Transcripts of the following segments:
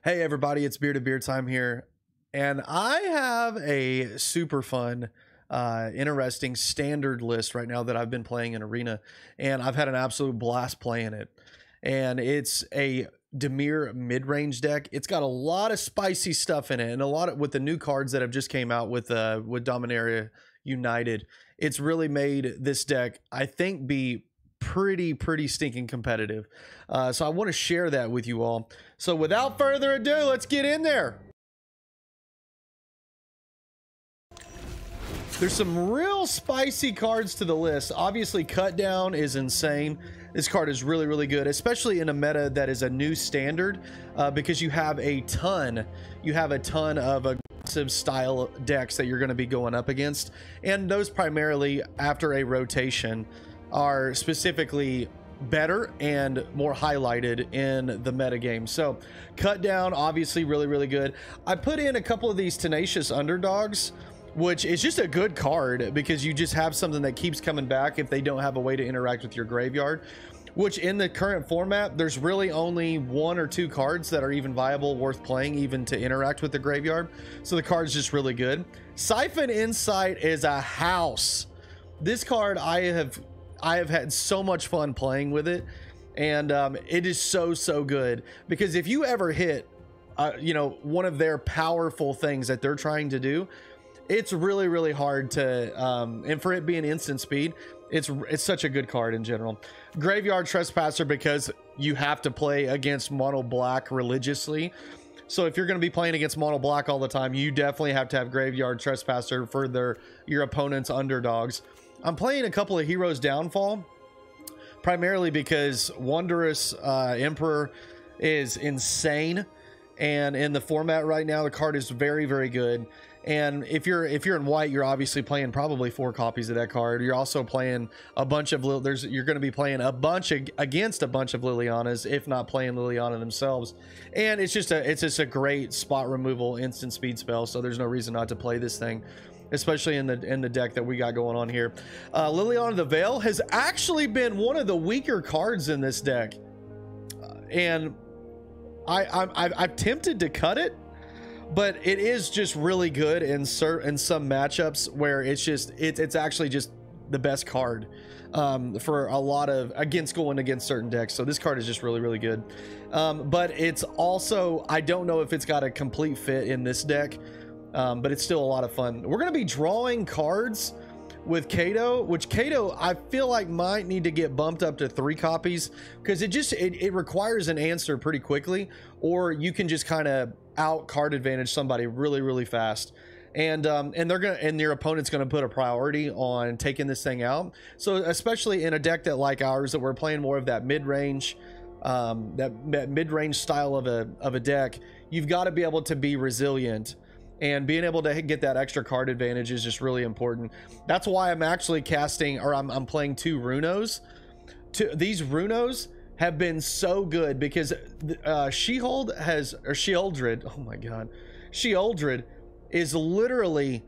Hey everybody, it's Beer to Beer time here, and I have a super fun, interesting standard list right now that I've been playing in Arena, and I've had an absolute blast playing it. And it's a Dimir mid-range deck. It's got a lot of spicy stuff in it, and a lot of with the new cards that have just came out with Dominaria United. It's really made this deck, I think, be pretty stinking competitive. So I want to share that with you all. So without further ado, let's get in there. There's some real spicy cards to the list. Obviously, Cut Down is insane. This card is really good, especially in a meta that is a new standard, because you have a ton of aggressive style decks that you're going to be going up against, and those primarily after a rotation are specifically better and more highlighted in the meta game. So Cut Down, obviously really good. I put in a couple of these Tenacious Underdogs, which is just a good card because you just have something that keeps coming back if they don't have a way to interact with your graveyard, which in the current format there's really only 1 or 2 cards that are even viable, worth playing even to interact with the graveyard. So the card's just really good. Siphon Insight is a house. This card I have had so much fun playing with it, and it is so good because if you ever hit you know, one of their powerful things that they're trying to do, it's really hard to and for it being instant speed, it's such a good card in general. Graveyard Trespasser, because you have to play against mono black religiously. So if you're going to be playing against mono black all the time, you definitely have to have Graveyard Trespasser for your opponent's underdogs. I'm playing a couple of Heroes Downfall, primarily because Wondrous Emperor is insane, and in the format right now, the card is very good. And if you're in white, you're obviously playing probably 4 copies of that card. You're also playing a bunch of you're going to be playing against a bunch of Lilianas, if not playing Liliana themselves. And it's just a great spot removal instant speed spell. So there's no reason not to play this thing, especially in the deck that we got going on here. Liliana the Veil has actually been one of the weaker cards in this deck, and I'm tempted to cut it, but it is just really good in some matchups where it's actually just the best card for a lot of going against certain decks. So this card is just really good, but it's also, I don't know if it's got a complete fit in this deck, but it's still a lot of fun. We're going to be drawing cards with Kaito, which Kaito I feel like might need to get bumped up to 3 copies because it requires an answer pretty quickly, or you can just kind of out card advantage somebody really fast, and your opponent's gonna put a priority on taking this thing out. So especially in a deck that like ours, that we're playing more of that mid-range style of a deck, you've got to be able to be resilient, and being able to get that extra card advantage is just really important. That's why I'm actually casting, or I'm playing 2 Runos. These Runos have been so good because Sheoldred, oh my god, Sheoldred is literally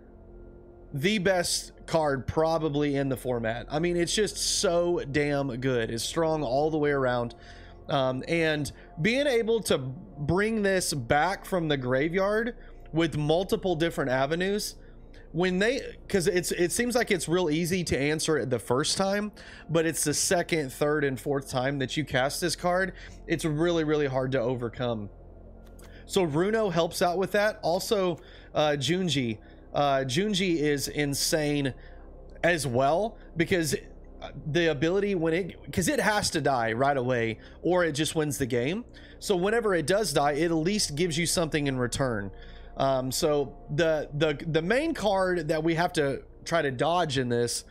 the best card probably in the format. I mean, it's just so damn good. It's strong all the way around, and being able to bring this back from the graveyard with multiple different avenues, because it seems like it's real easy to answer it the first time, but it's the second, third, and fourth time that you cast this card, it's really hard to overcome. So Runo helps out with that. Also Junji is insane as well, because the ability because it has to die right away or it just wins the game. So whenever it does die, it at least gives you something in return. So the main card that we have to try to dodge in this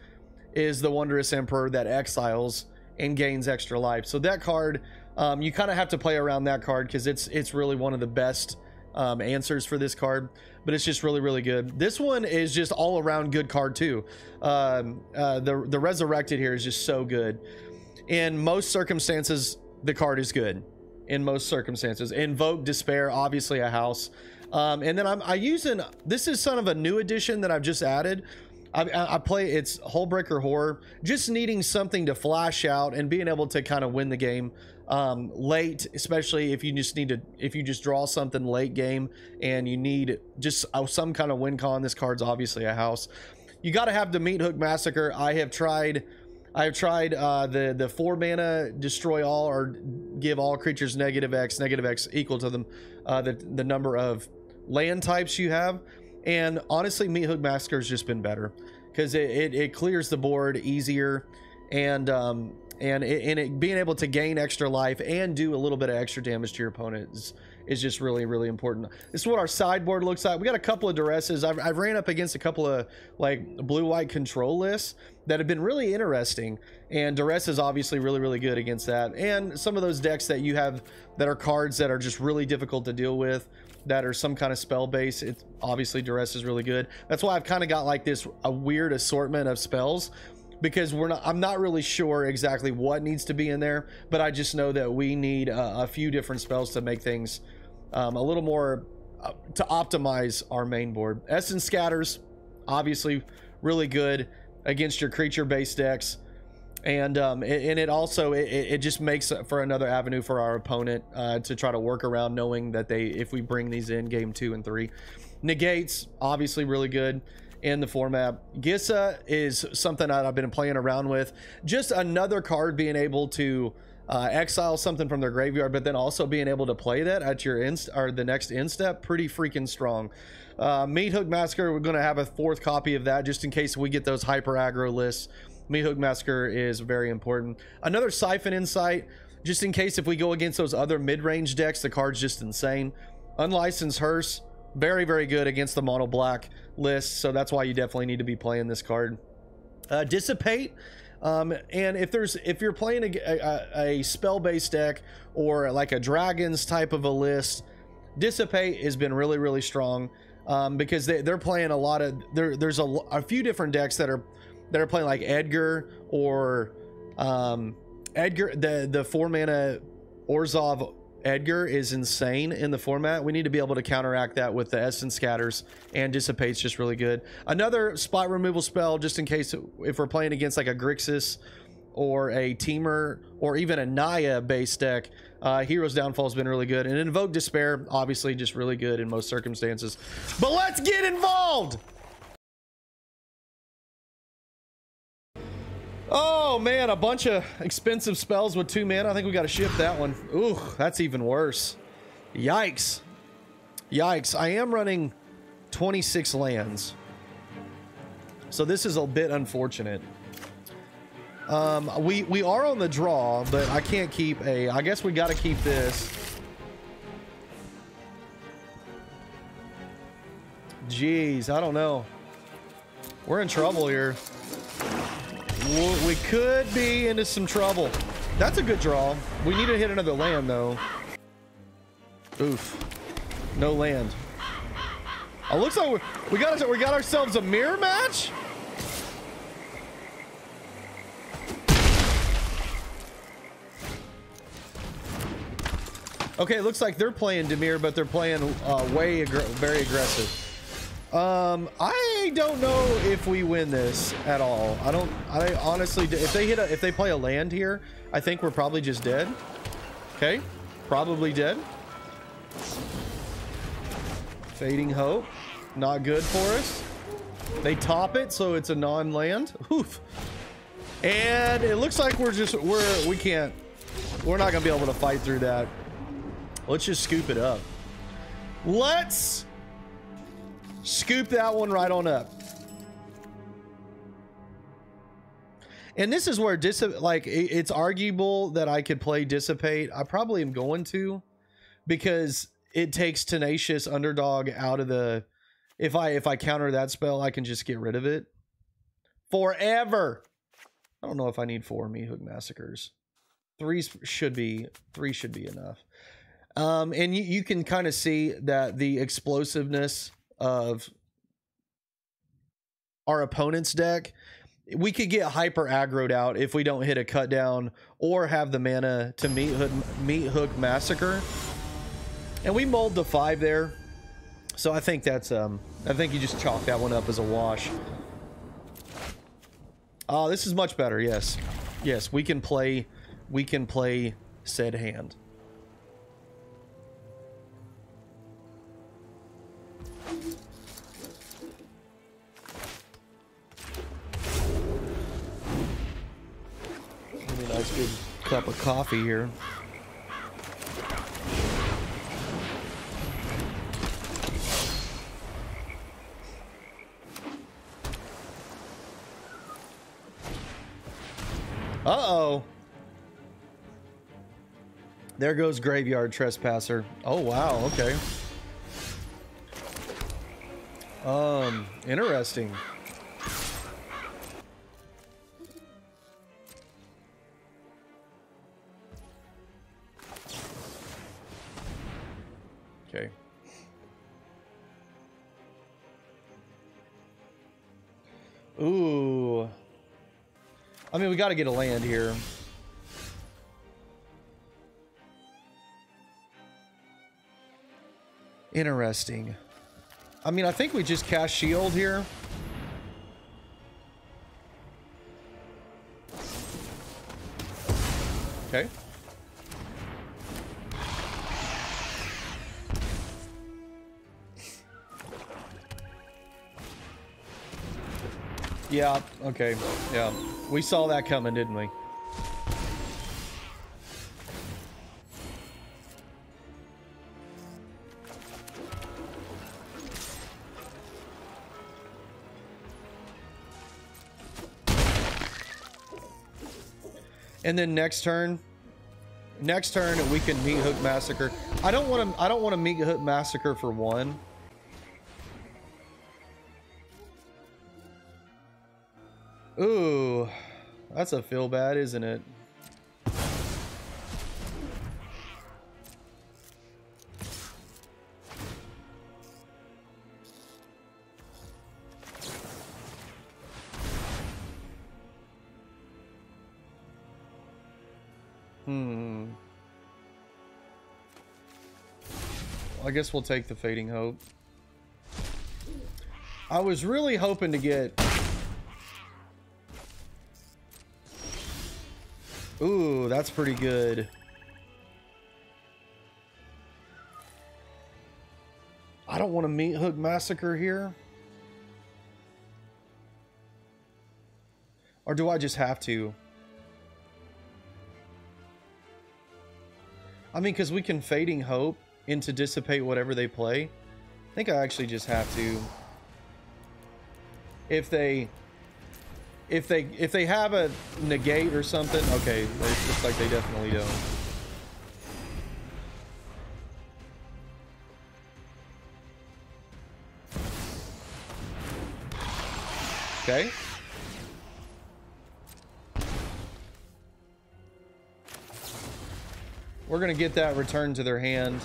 is the Wondrous Emperor that exiles and gains extra life. So that card, you kind of have to play around that card because it's really one of the best answers for this card, but it's just really good. This one is just all around good card too. The Resurrected here is just so good. In most circumstances, the card is good. In most circumstances, Invoke Despair, obviously a house. And then I'm using, this is sort of a new addition that I've just added, I play, it's Hullbreaker Horror, just needing something to flash out and being able to kind of win the game late, especially if you just draw something late game and you need just some kind of win con. This card's obviously a house. You got to have the Meathook Massacre. I have tried the 4 mana destroy all or give all creatures -X equal to them the number of land types you have. And honestly, Meathook Massacre has just been better because it clears the board easier, and being able to gain extra life and do a little bit of extra damage to your opponent is just really, really important. This is what our sideboard looks like. We got a couple of duresses. I've ran up against a couple of like blue-white control lists that have been really interesting, and duress is obviously really, really good against that. And some of those decks that you have that are cards that are just really difficult to deal with, that are some kind of spell base, it's obviously duress is really good. That's why I've kind of got like a weird assortment of spells, because I'm not really sure exactly what needs to be in there, but I just know that we need a few different spells to make things a little more to optimize our main board. Essence Scatters, obviously really good against your creature based decks, and it also just makes for another avenue for our opponent to try to work around, knowing that if we bring these in game 2 and 3. Negates, obviously really good in the format. Gissa is something that I've been playing around with. Just another card being able to exile something from their graveyard, but then also being able to play that at your the next end step. Pretty freaking strong. Meathook Massacre, we're going to have a 4th copy of that just in case we get those hyper aggro lists. Meathook Massacre is very important. Another Siphon Insight, just in case if we go against those other mid-range decks, the card's just insane. Unlicensed Hearse, very, very good against the mono black list, so that's why you definitely need to be playing this card. Dissipate, and if you're playing a spell-based deck or like a dragons type of a list, Dissipate has been really, really strong because they're playing a lot of there's a few different decks that are playing like Edgar or Edgar. The 4 mana Orzhov Edgar is insane in the format. We need to be able to counteract that with the Essence Scatters, and Dissipate's just really good. Another spot removal spell, just in case if we're playing against like a Grixis or a Teamer or even a Naya based deck, Hero's Downfall has been really good. And Invoke Despair, obviously just really good in most circumstances. But let's get involved! Oh man, a bunch of expensive spells with 2 mana. I think we got to ship that one. Ooh, that's even worse. Yikes. Yikes. I am running 26 lands, so this is a bit unfortunate. We are on the draw, but I can't keep I guess we got to keep this. Jeez, I don't know. We're in trouble here. We could be into some trouble. That's a good draw. We need to hit another land though. Oof. No land. Oh, looks like we got ourselves a mirror match. Okay, it looks like they're playing Dimir, but they're playing very aggressive. I don't know if we win this at all. I honestly, if they play a land here, I think we're probably just dead. Okay, probably dead. Fading Hope, not good for us. They top it, so it's a non-land. Oof. And it looks like we're not gonna be able to fight through that. Let's just scoop it up. Let's scoop that one right on up. And this is where it's arguable that I could play Dissipate. I probably am going to, because it takes Tenacious Underdog out of the, if I counter that spell, I can just get rid of it forever. I don't know if I need 4 Meathook Massacres. 3 should be enough. And you can kind of see that the explosiveness of our opponent's deck, we could get hyper aggroed out if we don't hit a cut down or have the mana to Meathook Massacre. And we mold the 5 there, so I think that's I think you just chalk that one up as a wash. Oh, this is much better. Yes. Yes, we can play said hand. Give me a nice good cup of coffee here. Uh-oh. There goes Graveyard Trespasser. Oh, wow. Okay. Interesting. Okay. Ooh. I mean, we got to get a land here. Interesting. I mean, I think we just cast Shield here. Okay. Yeah, okay. Yeah. We saw that coming, didn't we? And then next turn we can Meathook Massacre. I don't want to Meathook Massacre for one. Ooh, that's a feel bad, isn't it? I guess we'll take the Fading Hope. I was really hoping to get... Ooh, that's pretty good. I don't want to Meathook Massacre here. Or do I just have to? I mean, because we can Fading Hope into Dissipate whatever they play. I think I actually just have to. If they have a negate or something, okay, it looks like they definitely don't. Okay. We're gonna get that returned to their hand.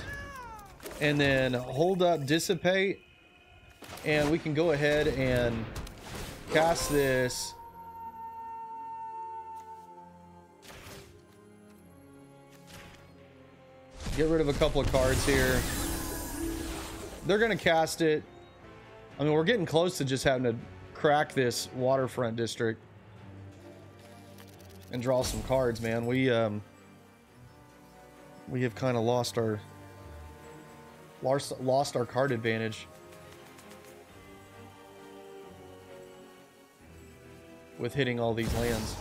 And then hold up Dissipate. And we can go ahead and cast this. Get rid of a couple of cards here. They're gonna cast it. I mean, we're getting close to just having to crack this Waterfront District and draw some cards, man. We have kind of lost our card advantage with hitting all these lands.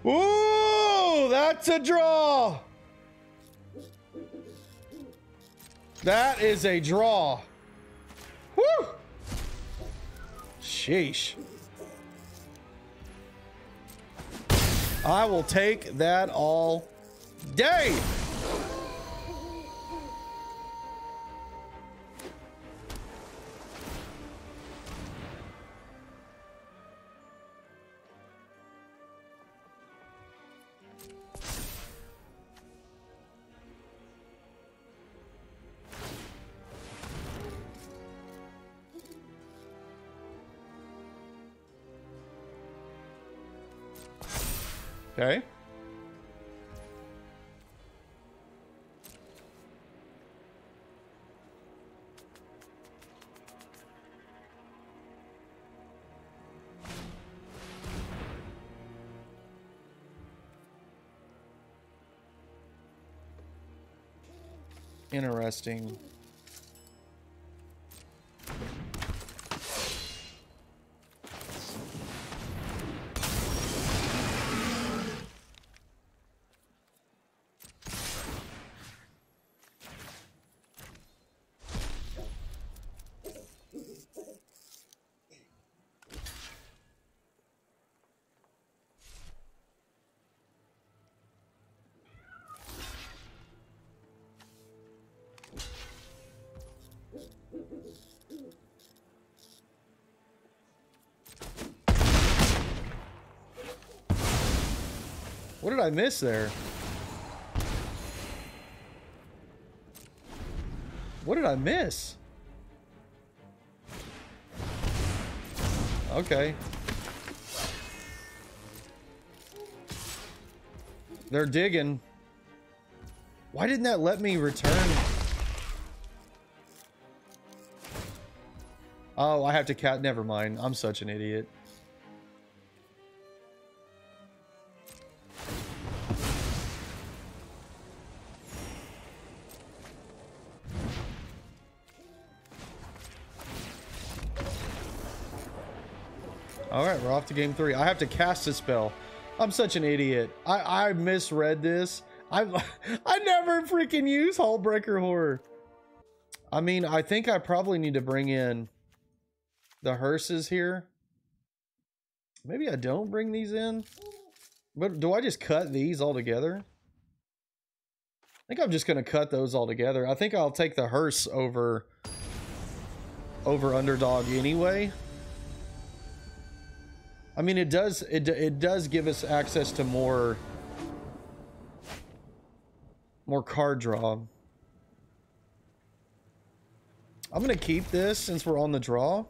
Ooh, that's a draw. That is a draw. Woo! Sheesh. I will take that all day. Okay. Interesting. What did I miss there? What did I miss? Okay. They're digging. Why didn't that let me return? Oh, I have to cat. Never mind. I'm such an idiot. Alright, we're off to game 3. I have to cast a spell. I'm such an idiot. I misread this. I never freaking use Hullbreaker Horror. I mean, I think I probably need to bring in the hearses here. Maybe I don't bring these in. But do I just cut these all together? I think I'm just going to cut those all together. I think I'll take the hearse over Underdog anyway. I mean, it does give us access to more card draw. I'm gonna keep this since we're on the draw,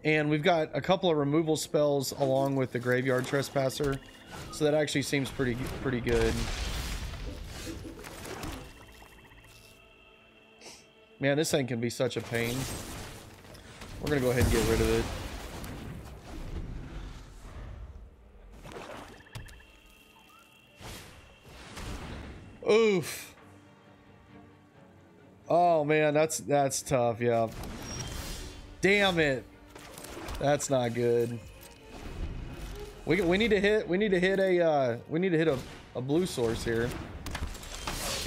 and we've got a couple of removal spells along with the Graveyard Trespasser, so that actually seems pretty good. Man, this thing can be such a pain. We're gonna go ahead and get rid of it. Oof. Oh man, that's tough. Yeah. Damn it. That's not good. We need to hit a blue source here.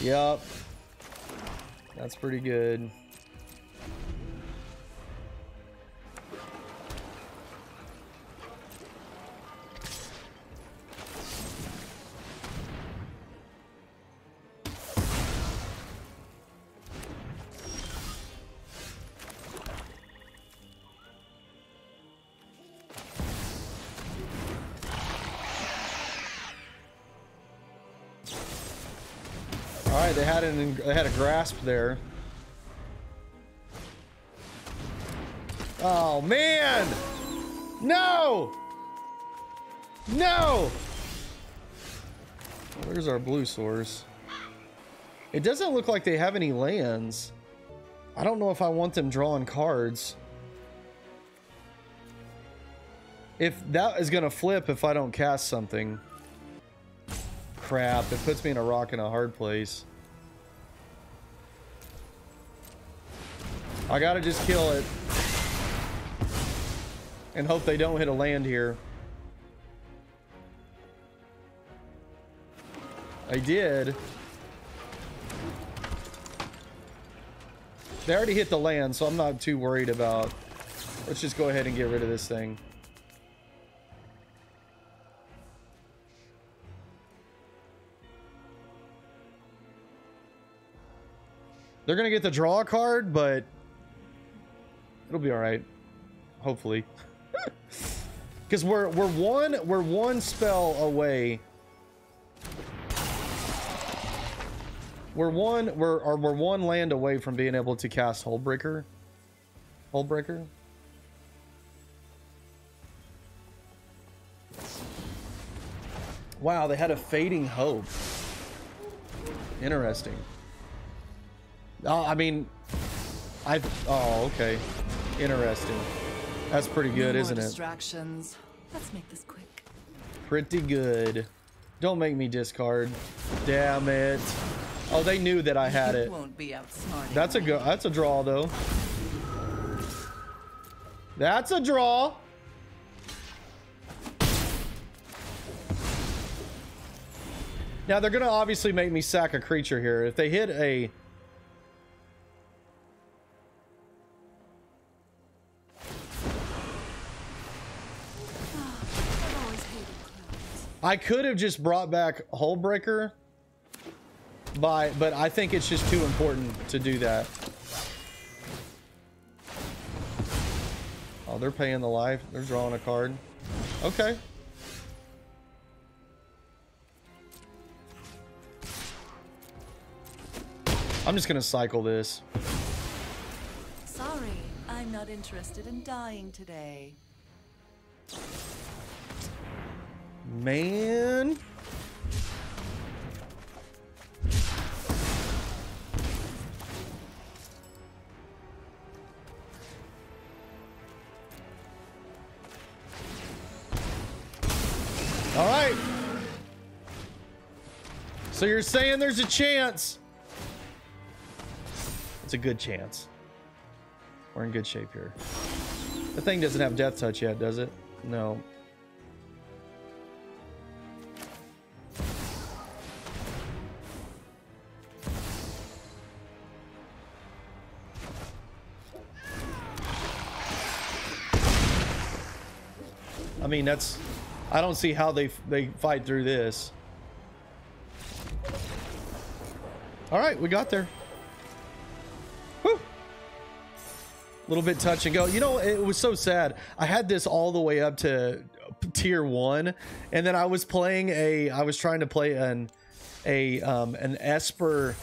Yup. That's pretty good. They had a grasp there. Oh man! No! No! Where's our blue source? It doesn't look like they have any lands. I don't know if I want them drawing cards. If that is gonna flip if I don't cast something. Crap, it puts me in a rock and a hard place. I gotta just kill it and hope they don't hit a land here. I did. They already hit the land, so I'm not too worried about. Let's just go ahead and get rid of this thing. They're gonna get the draw card, but it'll be all right, hopefully. Because we're one spell away. We're one land away from being able to cast Hullbreaker. Wow, they had a Fading Hope. Interesting. I mean, oh, okay. Interesting. That's pretty good, isn't it? Distractions. Let's make this quick. Pretty good. Don't make me discard. Damn it. Oh, they knew that I had it. Won't be outsmarting. That's a draw though. That's a draw. Now they're gonna obviously make me sack a creature here. If they hit a... I could have just brought back Hullbreaker, but I think it's just too important to do that. Oh, they're paying the life. They're drawing a card. Okay. I'm just gonna cycle this. Sorry, I'm not interested in dying today. Man. All right. So you're saying there's a chance? It's a good chance. We're in good shape here. The thing doesn't have death touch yet, does it? No. I mean, that's... I don't see how they fight through this. All right, we got there. Whew. A little bit touch and go. You know, it was so sad. I had this all the way up to tier 1, and then I was playing I was trying to play an Esper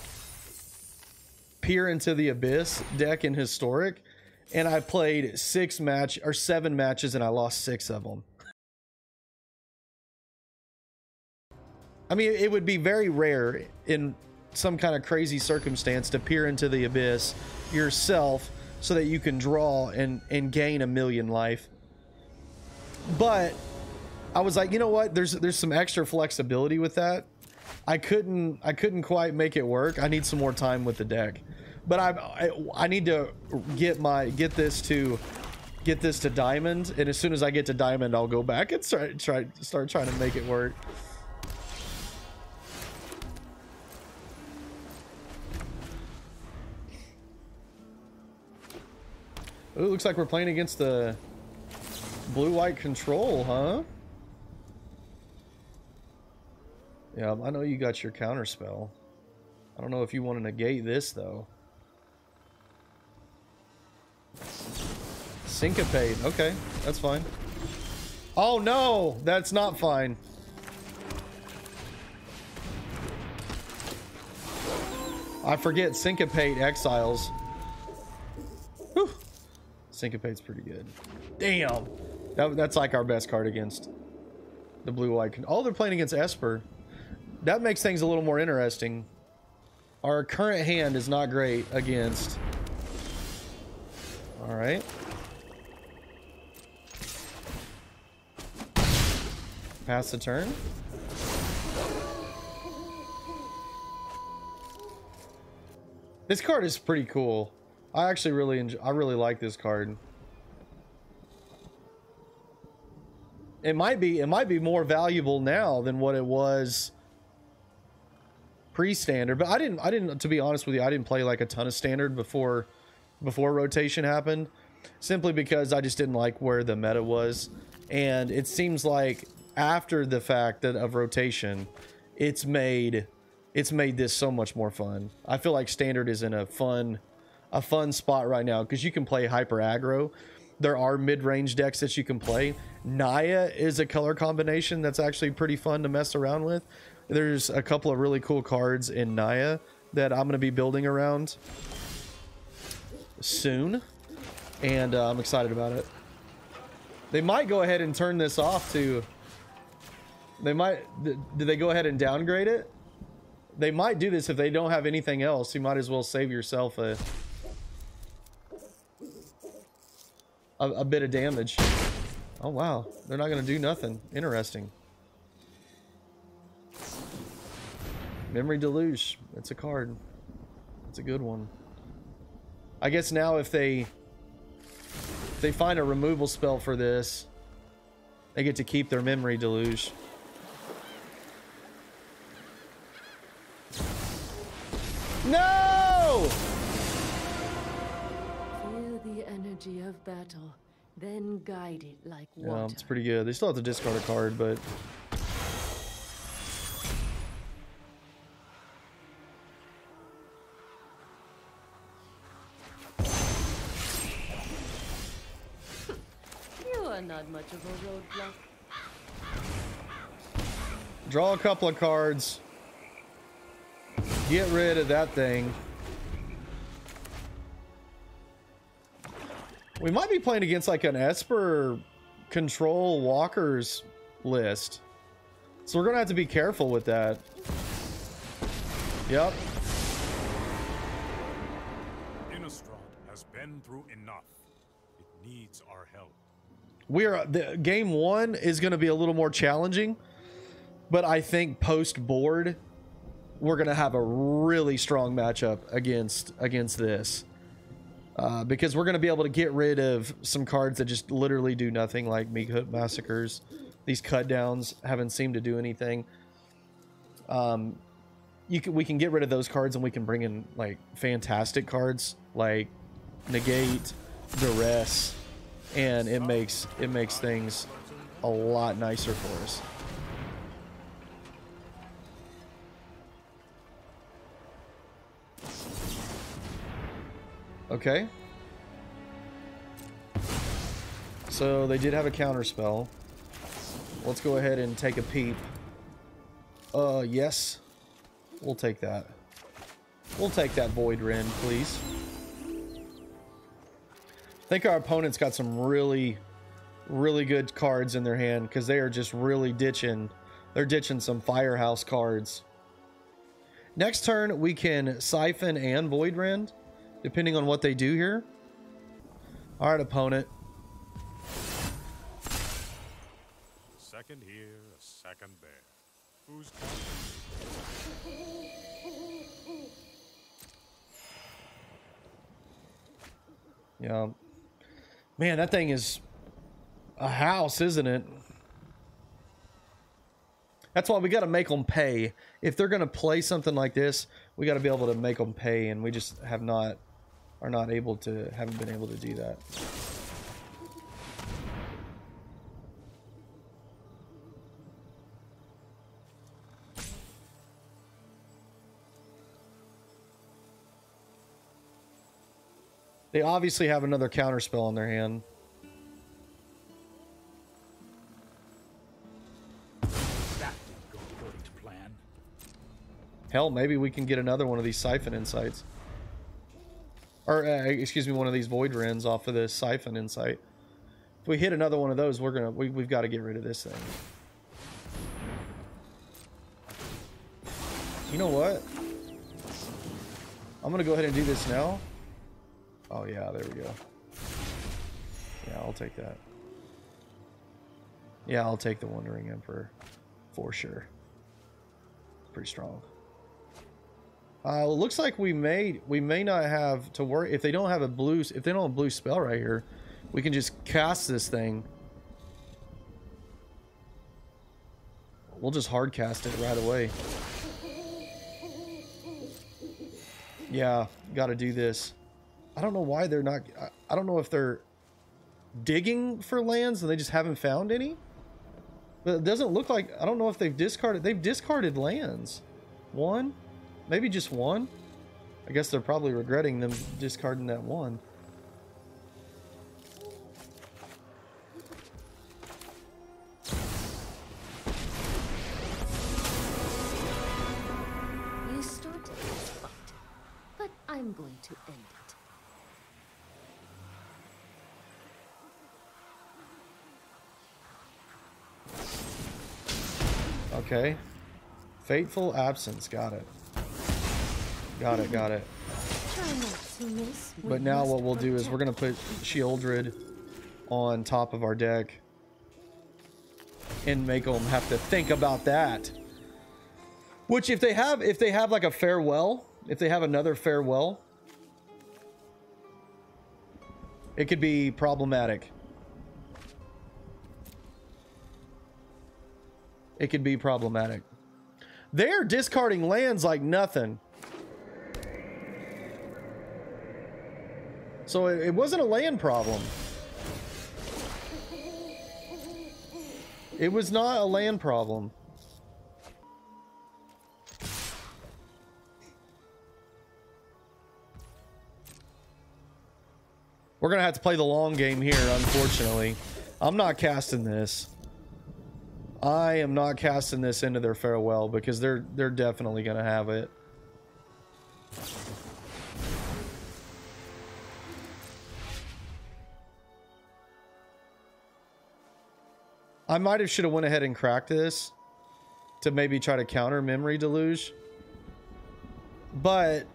Peer into the Abyss deck in Historic, and I played 7 matches and I lost 6 of them. I mean, it would be very rare in some kind of crazy circumstance to peer into the abyss yourself so that you can draw and gain 1,000,000 life. But I was like, you know what? There's some extra flexibility with that. I couldn't quite make it work. I need some more time with the deck. But I need to get this to diamond, and as soon as I get to diamond, I'll go back and start trying to make it work. Oh, it looks like we're playing against the blue-white control, huh? Yeah, I know you got your counter spell. I don't know if you want to negate this, though. Syncopate. Okay, that's fine. Oh, no! That's not fine. I forget Syncopate exiles. Whew. Syncopate's pretty good. Damn. That's like our best card against the blue-white. Oh, they're playing against Esper. That makes things a little more interesting. Our current hand is not great against... All right. Pass the turn. This card is pretty cool. I actually really enjoy. I really like this card. It might be more valuable now than what it was pre-standard. But I didn't. To be honest with you, I didn't play like a ton of standard before rotation happened, simply because I just didn't like where the meta was. And it seems like after the fact of rotation, it's made this so much more fun. I feel like standard is in a fun spot right now because you can play hyper aggro. There are mid-range decks that you can play. Naya is a color combination that's actually pretty fun to mess around with. There's a couple of really cool cards in Naya that I'm going to be building around soon, and I'm excited about it. They might go ahead and turn this off to They might. Did they go ahead and downgrade it? They might do this if they don't have anything else. You might as well save yourself a bit of damage. Oh wow, they're not gonna do nothing. Interesting. Memory Deluge. It's a card. It's a good one. I guess now if they find a removal spell for this, they get to keep their Memory Deluge. No! Feel the energy of battle, then guide it like water. Yeah, it's pretty good. They still have to discard a card, but You are not much of a roadblock. draw a couple of cards. Get rid of that thing. We might be playing against like an Esper control walkers list. So we're gonna have to be careful with that. Yep. Innistrad has been through enough. It needs our help. The game 1 is gonna be a little more challenging, but I think post board we're gonna have a really strong matchup against this, because we're gonna be able to get rid of some cards that just literally do nothing, like Meathook Massacres. These cut downs haven't seemed to do anything. We can get rid of those cards and we can bring in like fantastic cards like Negate, Duress, and it makes things a lot nicer for us. Okay. So they did have a counter spell. Let's go ahead and take a peep. Yes. We'll take that. We'll take that Void Rend, please. I think our opponent's got some really good cards in their hand because they are just really ditching. They're ditching some Firehouse cards. Next turn, we can Siphon and Void Rend, depending on what they do here. All right, opponent. Second here, a second there. Who's Yeah. Man, that thing is a house, isn't it? That's why we got to make them pay. If they're going to play something like this, we got to be able to make them pay, and we just haven't been able to do that. They obviously have another counter spell in their hand. That didn't go according to plan. Hell, maybe we can get another one of these Siphon Insights. Or, excuse me, one of these Void Rends off of this Siphon Insight. If we hit another one of those, we've got to get rid of this thing. You know what? I'm going to go ahead and do this now. Oh, yeah, there we go. Yeah, I'll take that. Yeah, I'll take the Wandering Emperor for sure. Pretty strong. Looks like we may not have to worry if they don't have a blue spell right here. We can just cast this thing. We'll just hard cast it right away. Yeah, got to do this. I don't know why they're not. I don't know if they're digging for lands and they just haven't found any. But it doesn't look like. I don't know if they've discarded. They've discarded lands. One, maybe just one. I guess they're probably regretting them discarding that one. You started this fight, but I'm going to end it. Okay. Fateful Absence. Got it. Got it, got it. Try not to miss. But now what we'll do is we're going to put Sheoldred on top of our deck. And make them have to think about that. Which if they have like a farewell, if they have another farewell, it could be problematic. It could be problematic. They're discarding lands like nothing. So it wasn't a land problem. It was not a land problem. We're gonna have to play the long game here, unfortunately. I'm not casting this. I am not casting this into their farewell because they're definitely gonna have it. I might have should have went ahead and cracked this to maybe try to counter Memory Deluge. But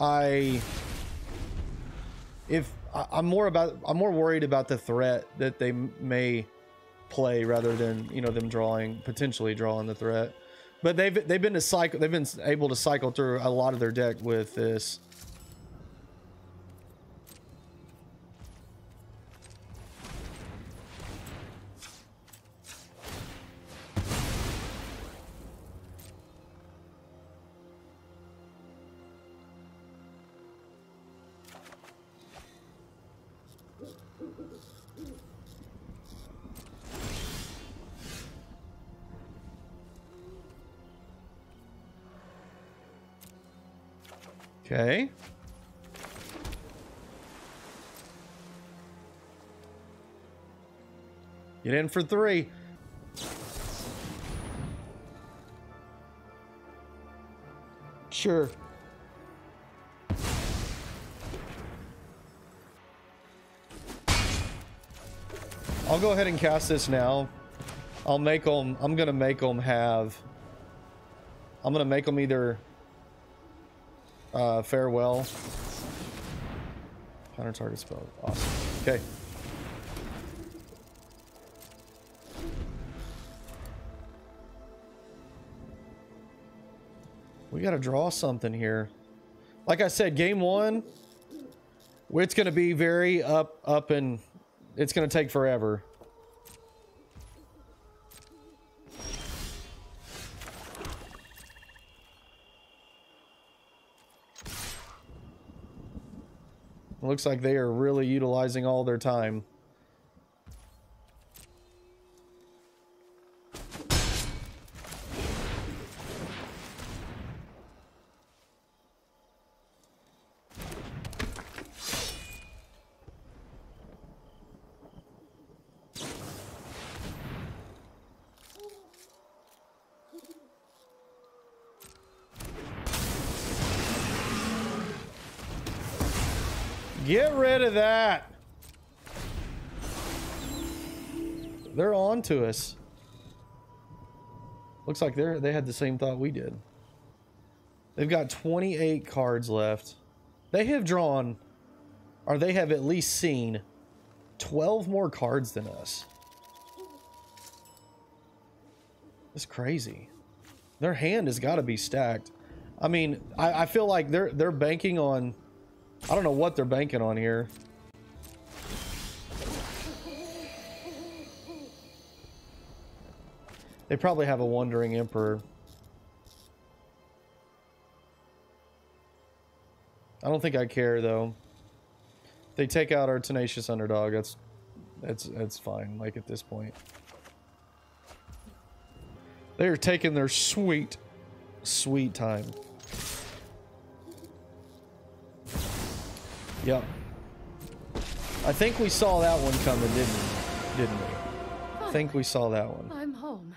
I'm more worried about the threat that they may play rather than, you know, them potentially drawing the threat. But they've been able to cycle through a lot of their deck with this. Okay. Get in for 3. Sure. I'll go ahead and cast this now. I'm gonna make them either farewell. Counter target spell. Awesome. Okay. We gotta draw something here. Like I said, game 1, it's gonna be very up and it's gonna take forever. It looks like they are really utilizing all their time. Get rid of that. They're on to us. Looks like they had the same thought we did. They've got 28 cards left. They have drawn, or they have at least seen 12 more cards than us. That's crazy. Their hand has got to be stacked. I mean, I feel like they're banking on, I don't know what they're banking on here. They probably have a Wandering Emperor. I don't think I care though. If they take out our Tenacious Underdog, that's fine, like at this point. They're taking their sweet time. Yep. I think we saw that one coming, didn't we? I think we saw that one. I'm home.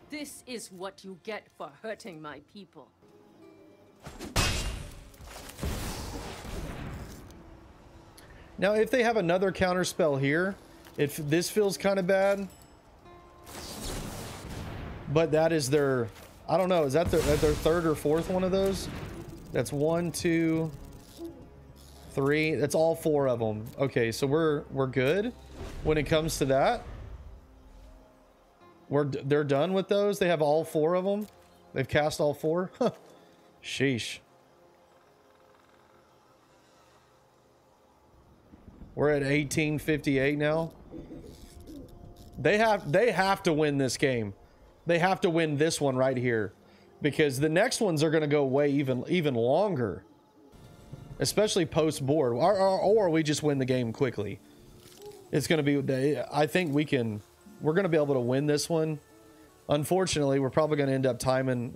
This is what you get for hurting my people. Now, if they have another counter spell here, if this feels kind of bad, but that is their, I don't know, is that their third or fourth one of those? That's 1, 2, 3. That's all 4 of them. Okay, so we're good when it comes to that. They're done with those. They have all 4 of them. They've cast all 4. Huh. Sheesh. We're at 1858 now. They have to win this game. They have to win this one right here, because the next ones are going to go way even longer, especially post board, or we just win the game quickly. It's going to be, I think we're going to be able to win this one. Unfortunately, we're probably going to end up timing.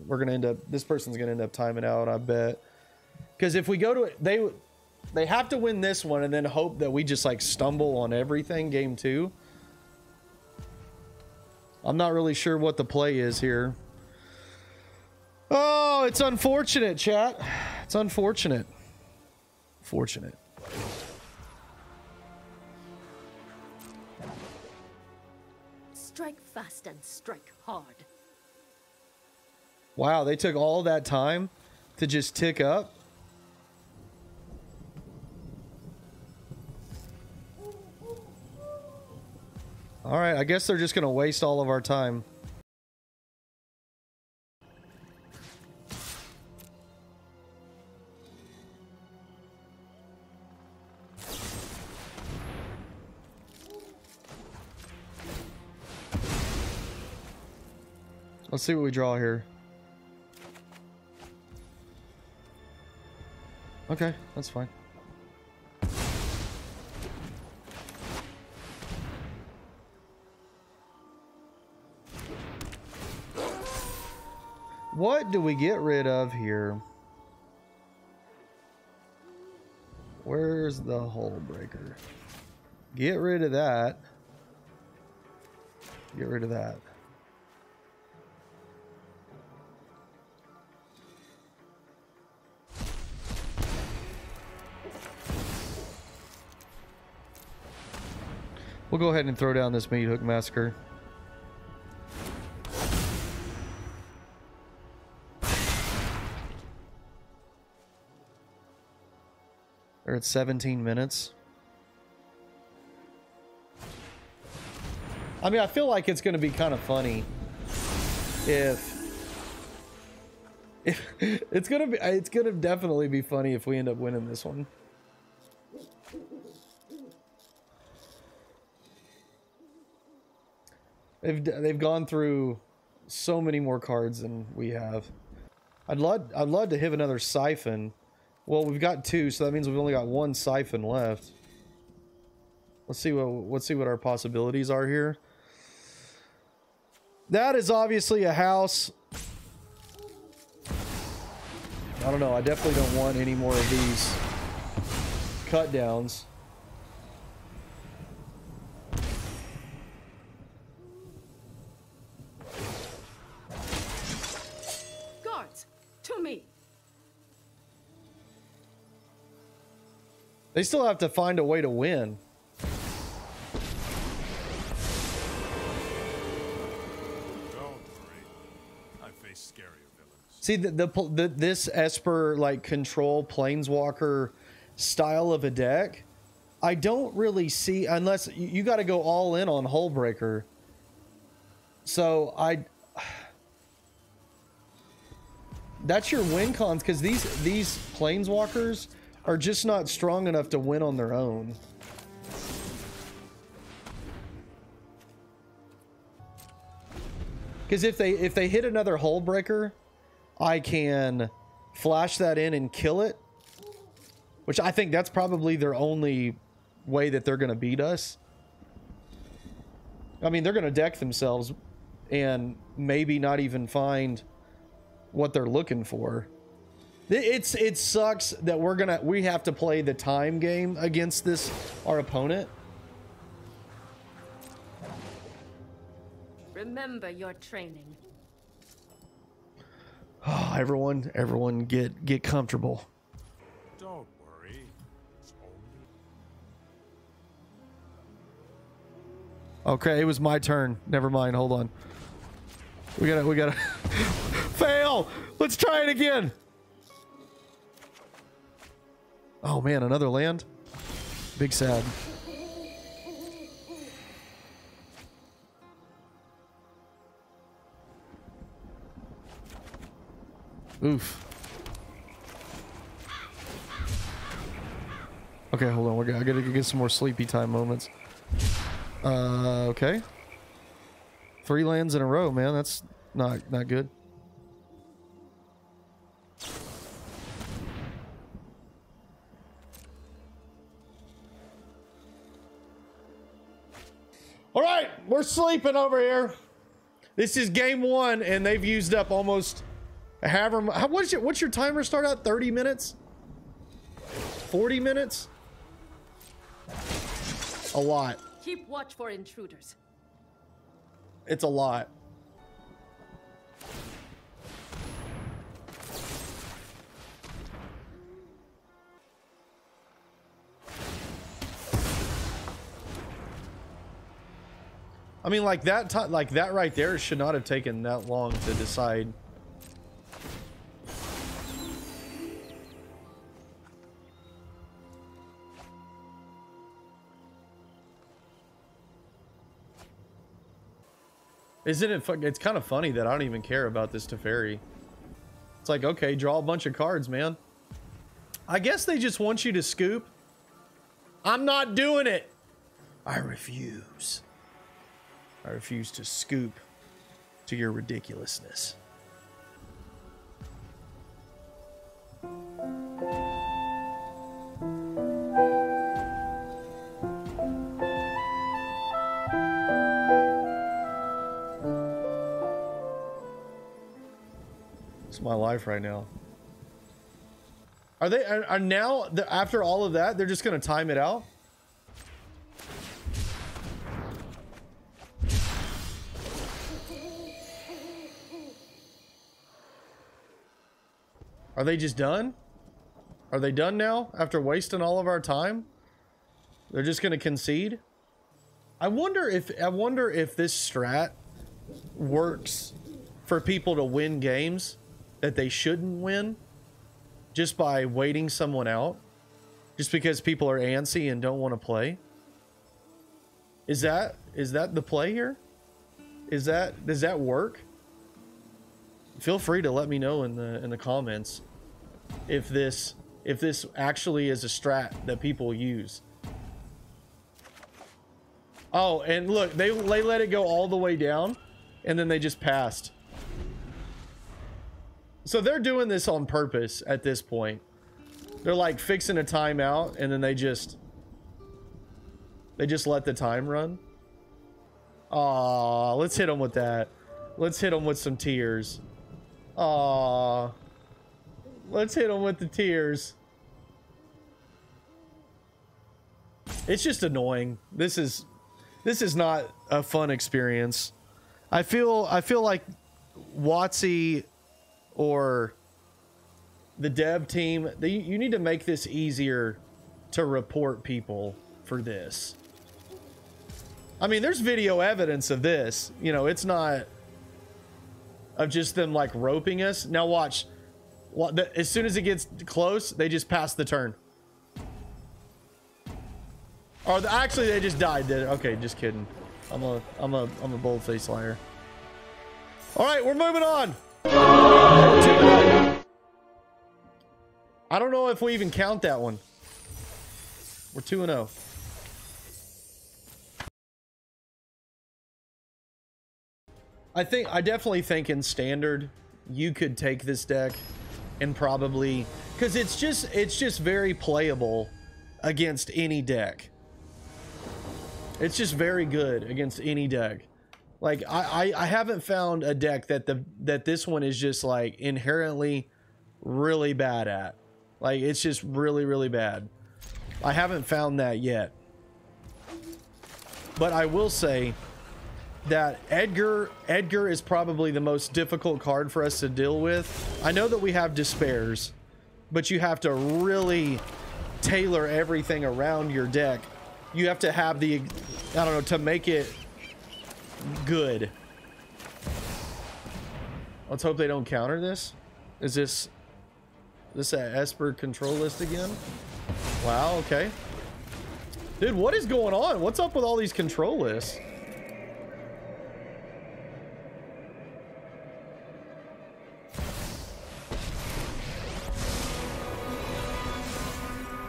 This person's going to end up timing out, I bet. Because if we go to it, they have to win this one and then hope that we just like stumble on everything game 2. I'm not really sure what the play is here. Oh, it's unfortunate, chat. It's unfortunate. Fortunate. Strike fast and strike hard. Wow, they took all that time to just tick up. All right, I guess they're just going to waste all of our time. Let's see what we draw here. Okay, that's fine. What do we get rid of here? Where's the Hullbreaker? Get rid of that. Get rid of that. We'll go ahead and throw down this Meathook Massacre. They're at 17 minutes. I mean, I feel like it's going to be kind of funny if it's going to definitely be funny if we end up winning this one. They've gone through so many more cards than we have. I'd love to have another Siphon. Well, we've got 2, so that means we've only got 1 Siphon left. Let's see what our possibilities are here. That is obviously a house. I don't know. I definitely don't want any more of these cut downs. Guards, to me. They still have to find a way to win. See, this Esper like control planeswalker style of a deck, I don't really see, unless you got to go all in on Hullbreaker. So that's your win cons, because these planeswalkers are just not strong enough to win on their own. Because if they hit another Hullbreaker, I can flash that in and kill it, which I think that's probably their only way that they're going to beat us. I mean, they're going to deck themselves and maybe not even find what they're looking for. It sucks that we have to play the time game against our opponent. Remember your training. Oh, everyone get comfortable. Don't worry. It's only... Okay, it was my turn. Never mind. Hold on. We gotta fail. Let's try it again. Oh man, another land. Big sad. Oof. Okay, hold on. I gotta get some more sleepy time moments. Okay. 3 lands in a row, man. That's not good. All right, we're sleeping over here. This is game 1, and they've used up almost what's your timer start at? 30 minutes? 40 minutes? A lot. Keep watch for intruders. It's a lot. I mean, like that right there should not have taken that long to decide. Isn't it fun? It's kind of funny that I don't even care about this Teferi. It's like, okay, draw a bunch of cards, man. I guess they just want you to scoop. I'm not doing it. I refuse. I refuse to scoop to your ridiculousness. It's my life right now. Are they are now after all of that, they're just gonna time it out? Are they just done? Are they done now after wasting all of our time? They're just gonna concede? I wonder if this strat works for people to win games that they shouldn't win just by waiting someone out, just because people are antsy and don't want to play. Is that the play here? Does that work? Feel free to let me know in the comments if this actually is a strat that people use. Oh, and look, they let it go all the way down and then they just passed. So they're doing this on purpose at this point. They're like fixing a timeout and then they just let the time run. Aw, let's hit them with that. Let's hit them with some tears. Aw, let's hit them with the tears. It's just annoying. This is not a fun experience. I feel like WotC or the dev team, you need to make this easier to report people for this. I mean, there's video evidence of this. You know, it's not of just them like roping us. Now watch. As soon as it gets close, they just pass the turn. Or actually, they just died. Okay, just kidding. I'm a bold-faced liar. All right, we're moving on. I don't know if we even count that one. We're 2-0. I definitely think in standard you could take this deck and probably, because it's just very playable against any deck. It's just very good against any deck. Like I haven't found a deck that this one is just like inherently really bad at. Like it's just really, really bad. I haven't found that yet. But I will say that Edgar is probably the most difficult card for us to deal with. I know that we have Despairs, but you have to really tailor everything around your deck. You have to have the, I don't know, to make it Good. Let's hope they don't counter this. Is this an Esper control list again? Wow, okay. Dude, what is going on? What's up with all these control lists?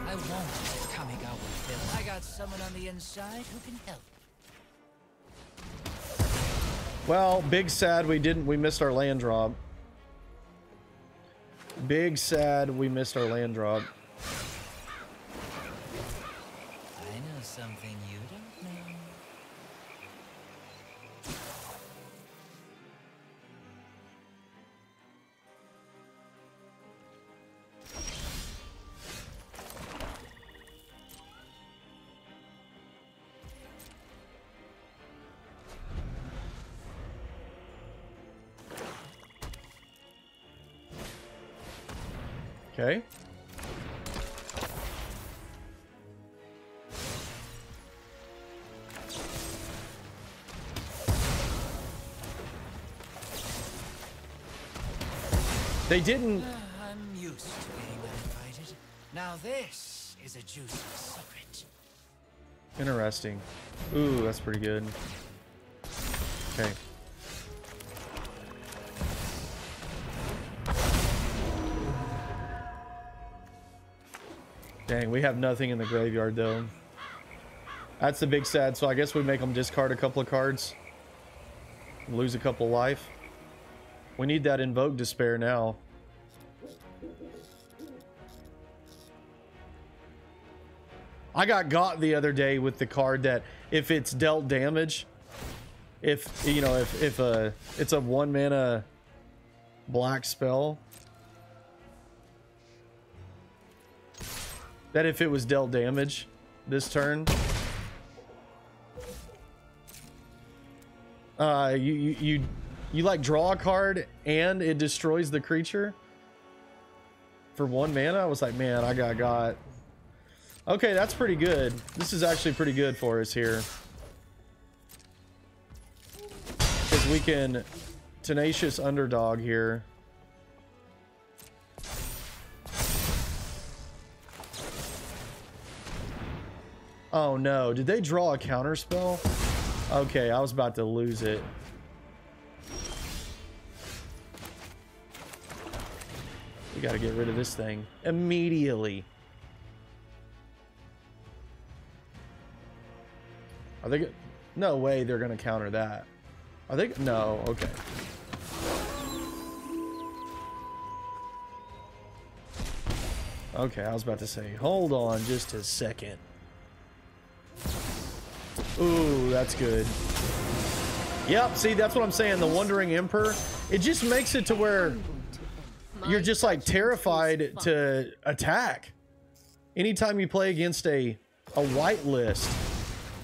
I won't let Kamigawa fail. I got someone on the inside who can help. Well, big sad we missed our land drop. Big sad we missed our land drop. I know something you don't know. Okay. They didn't. I'm used to being uninvited. Now this is a juicy secret. Interesting. Ooh, that's pretty good. Okay. Dang, we have nothing in the graveyard though. That's the big sad. So I guess we make them discard a couple of cards. Lose a couple life. We need that Invoke Despair now. I got the other day with the card that if it's dealt damage, if you know, if it's a 1 mana black spell, that if it was dealt damage this turn, you like draw a card and it destroys the creature for 1 mana. I was like, man, I got. Okay, that's pretty good. This is actually pretty good for us here, because we can Tenacious Underdog here. Oh no, did they draw a counter spell? Okay, I was about to lose it. We gotta get rid of this thing immediately. Are they? No way they're gonna counter that. Are they? No. Okay. Okay, I was about to say, hold on just a second. Ooh, that's good. Yep, see, that's what I'm saying. The Wandering Emperor, it just makes it to where you're just like terrified to attack. Anytime you play against a white list.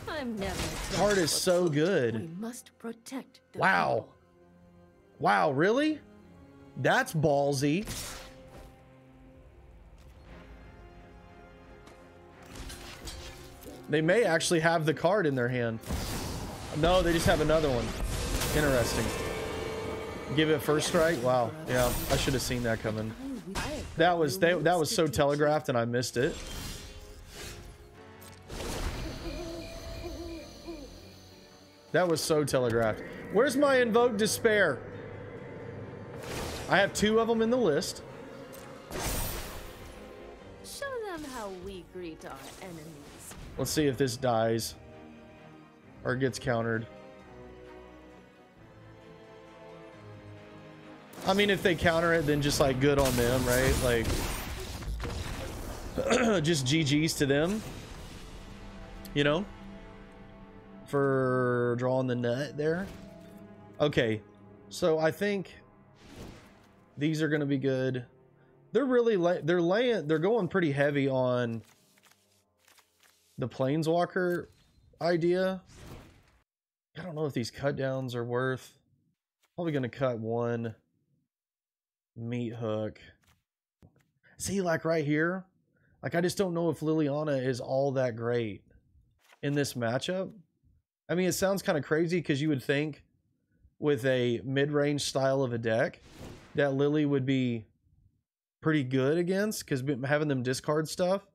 I'm never Card is so good. We must protect the Wow. people. Wow, really? That's ballsy. They may actually have the card in their hand. No, they just have another one. Interesting. Give it first strike. Wow. Yeah, I should have seen that coming. That was so telegraphed and I missed it. That was so telegraphed. Where's my Invoke Despair? I have 2 of them in the list. Show them how we greet our enemies. Let's see if this dies or gets countered. I mean, if they counter it, then just like good on them, right? Like just GG's to them, you know, for drawing the nut there. Okay, so I think these are going to be good. They're really they're going pretty heavy on the Planeswalker idea. I don't know if these cut downs are worth. Probably going to cut 1 Meathook. See, like right here, like I just don't know if Liliana is all that great in this matchup. I mean, it sounds kind of crazy because you would think with a mid-range style of a deck that Lily would be pretty good against, because having them discard stuff.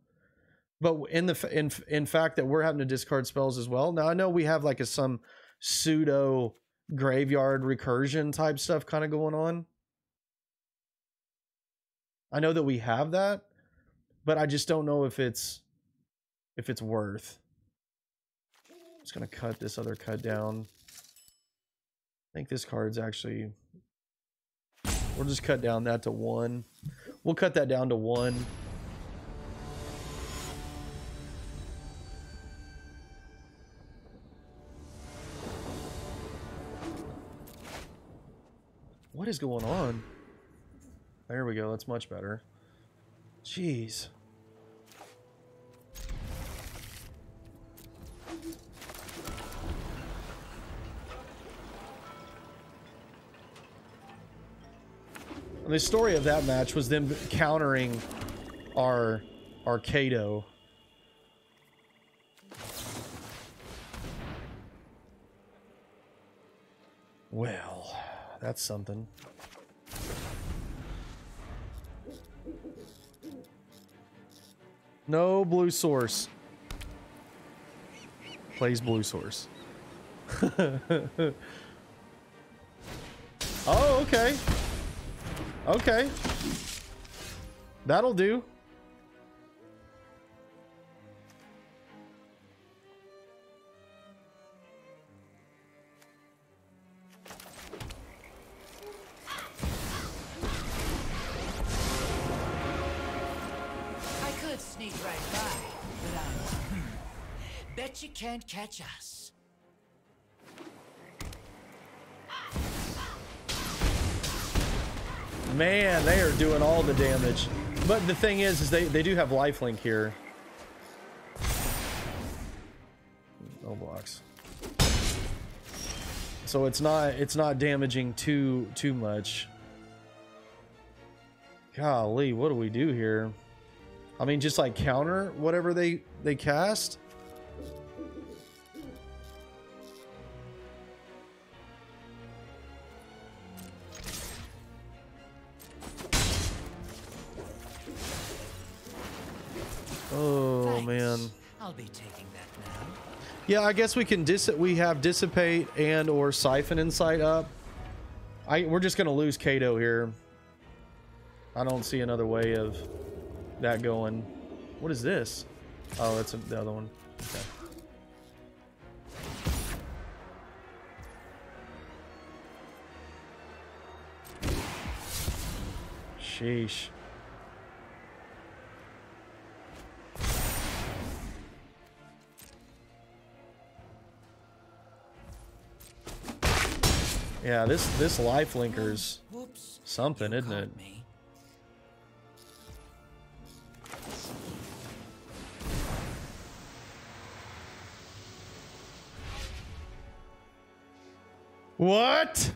But in fact that we're having to discard spells as well. Now I know we have like some pseudo graveyard recursion type stuff kind of going on. I know that we have that, but I just don't know if it's worth. I'm just gonna cut this other cut down. I think this card's actually, we'll just cut down that to 1. We'll cut that down to 1. What is going on? There we go. That's much better. Jeez. And the story of that match was them countering our Kaito. Well, that's something. No blue source. Plays blue source. Oh, okay. Okay. That'll do. Sneak right by, but I bet you can't catch us. Man, they are doing all the damage. But the thing is they do have lifelink here. No blocks. So it's not damaging too much. Golly, what do we do here? I mean, just like counter whatever they cast. Oh, thanks. Man. I'll be taking that now. Yeah, I guess we can we have Dissipate and or Siphon Insight up. We're just gonna lose Kaito here. I don't see another way of that going. What is this? Oh, that's the other one. Okay. Sheesh. Yeah, this life linker's something, isn't it? What?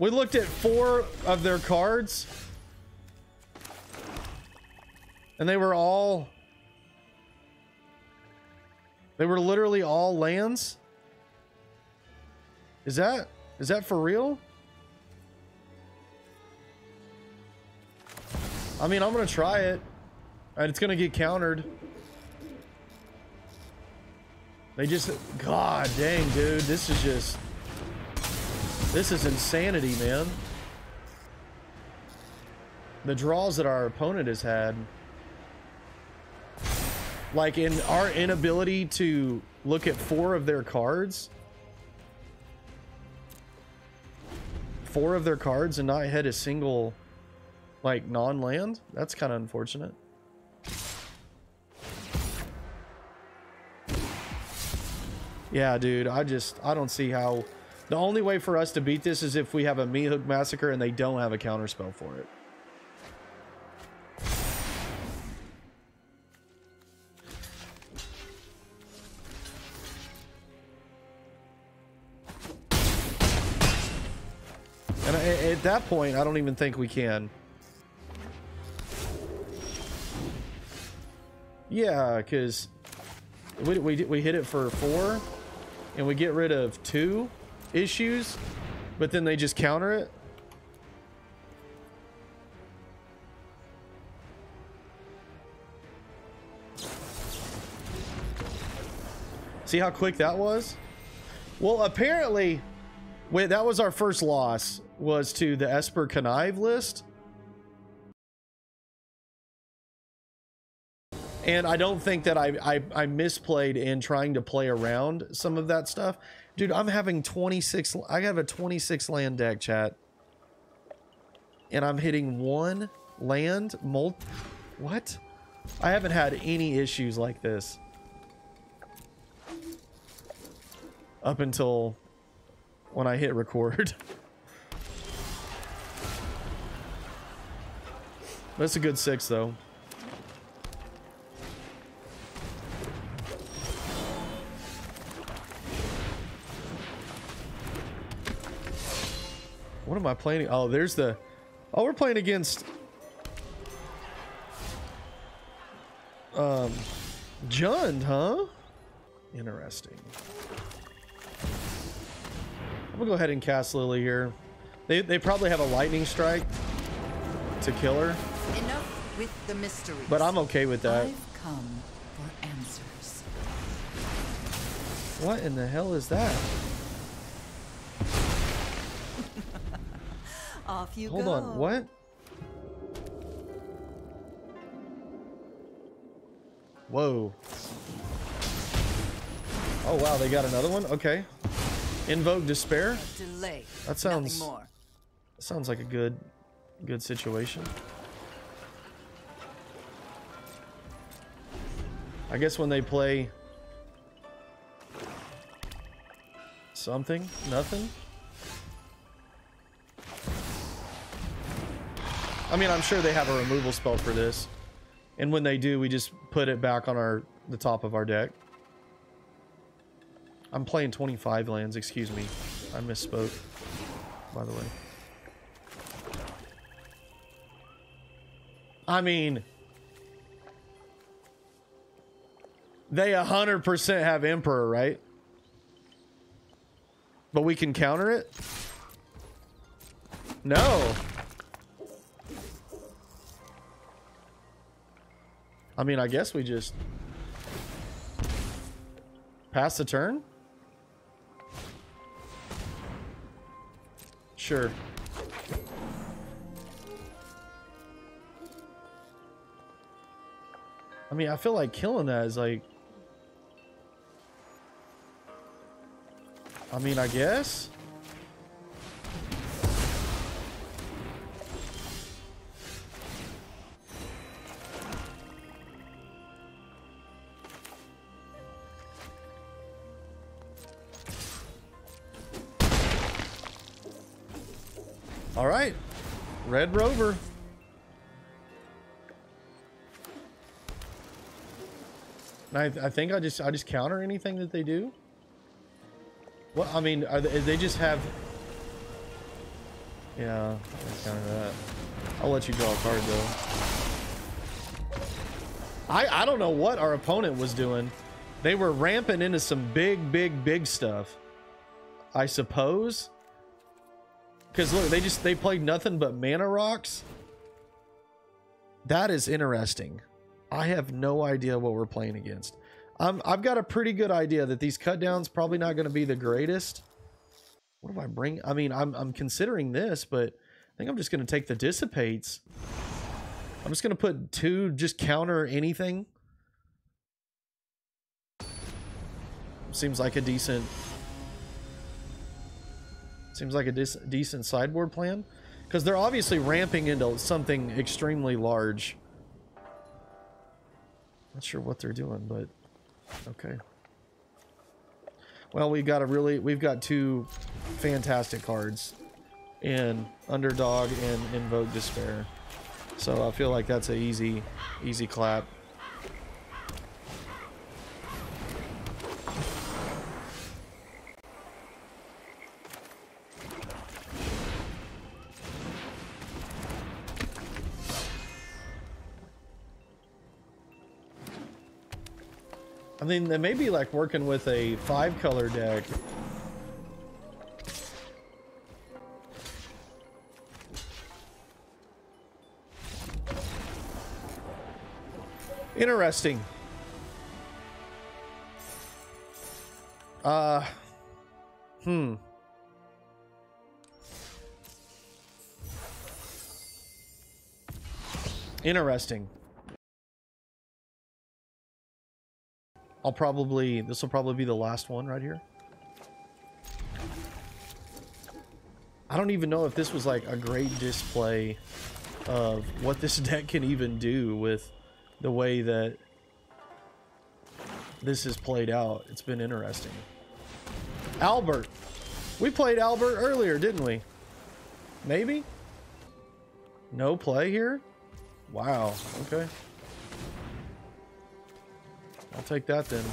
We looked at 4 of their cards and they were literally all lands? Is that for real? I mean, I'm gonna try it and it's gonna get countered. They just, god dang, dude, this is insanity, man. The draws that our opponent has had, like in our inability to look at 4 of their cards, 4 of their cards and not hit a single like non-land. That's kind of unfortunate. Yeah, dude, I don't see how. The only way for us to beat this is if we have a Meathook Massacre and they don't have a counterspell for it. And at that point, I don't even think we can. Yeah, because we hit it for 4. and we get rid of 2 issues, but then they just counter it. See how quick that was? Well, apparently, wait, that was our first loss, was to the Esper Connive list. And I don't think that I misplayed in trying to play around some of that stuff. Dude, I'm having 26, I have a 26 land deck, chat. And I'm hitting 1 land, what? I haven't had any issues like this. Up until when I hit record. That's a good 6 though. What am I playing? Oh, there's the... Oh, we're playing against... Jund, huh? Interesting. I'm gonna go ahead and cast Lily here. They probably have a lightning strike to kill her. Enough with the mysteries. But I'm okay with that. I've come for answers. What in the hell is that? Off you Hold go. on, what? Whoa. Oh wow, they got another one? Okay. Invoke Despair? Delay. That sounds Nothing more. sounds like a good situation. I guess when they play something, nothing. I mean, I'm sure they have a removal spell for this. And when they do, we just put it back on the top of our deck. I'm playing 25 lands, excuse me. I misspoke, by the way. I mean, they 100% have Emperor, right? But we can counter it? No. I mean, I guess we just pass the turn? Sure. I mean, I feel like killing that is like... I mean, I guess? All right, Red Rover. I think I just counter anything that they do. Well, I mean, they just have. Yeah, I'll counter that. I'll let you draw a card though. I don't know what our opponent was doing. They were ramping into some big stuff, I suppose. Because look, they played nothing but mana rocks. That is interesting. I have no idea what we're playing against. I've got a pretty good idea that these cut downs probably not going to be the greatest. What do I bring? I mean, I'm considering this, but I think I'm just going to take the dissipates. I'm just going to put 2, just counter anything. Seems like a decent decent sideboard plan, because they're obviously ramping into something extremely large. Not sure what they're doing, but okay. Well, we've got 2 fantastic cards in Underdog and Invoke Despair, so I feel like that's an easy clap. I mean, they may be like working with a 5-color deck. Interesting. Interesting. This will probably be the last one right here. I don't even know if this was like a great display of what this deck can even do with the way that this is played out. It's been interesting. Albert. We played Albert earlier, didn't we? Maybe? No play here? Wow, okay. I'll take that then.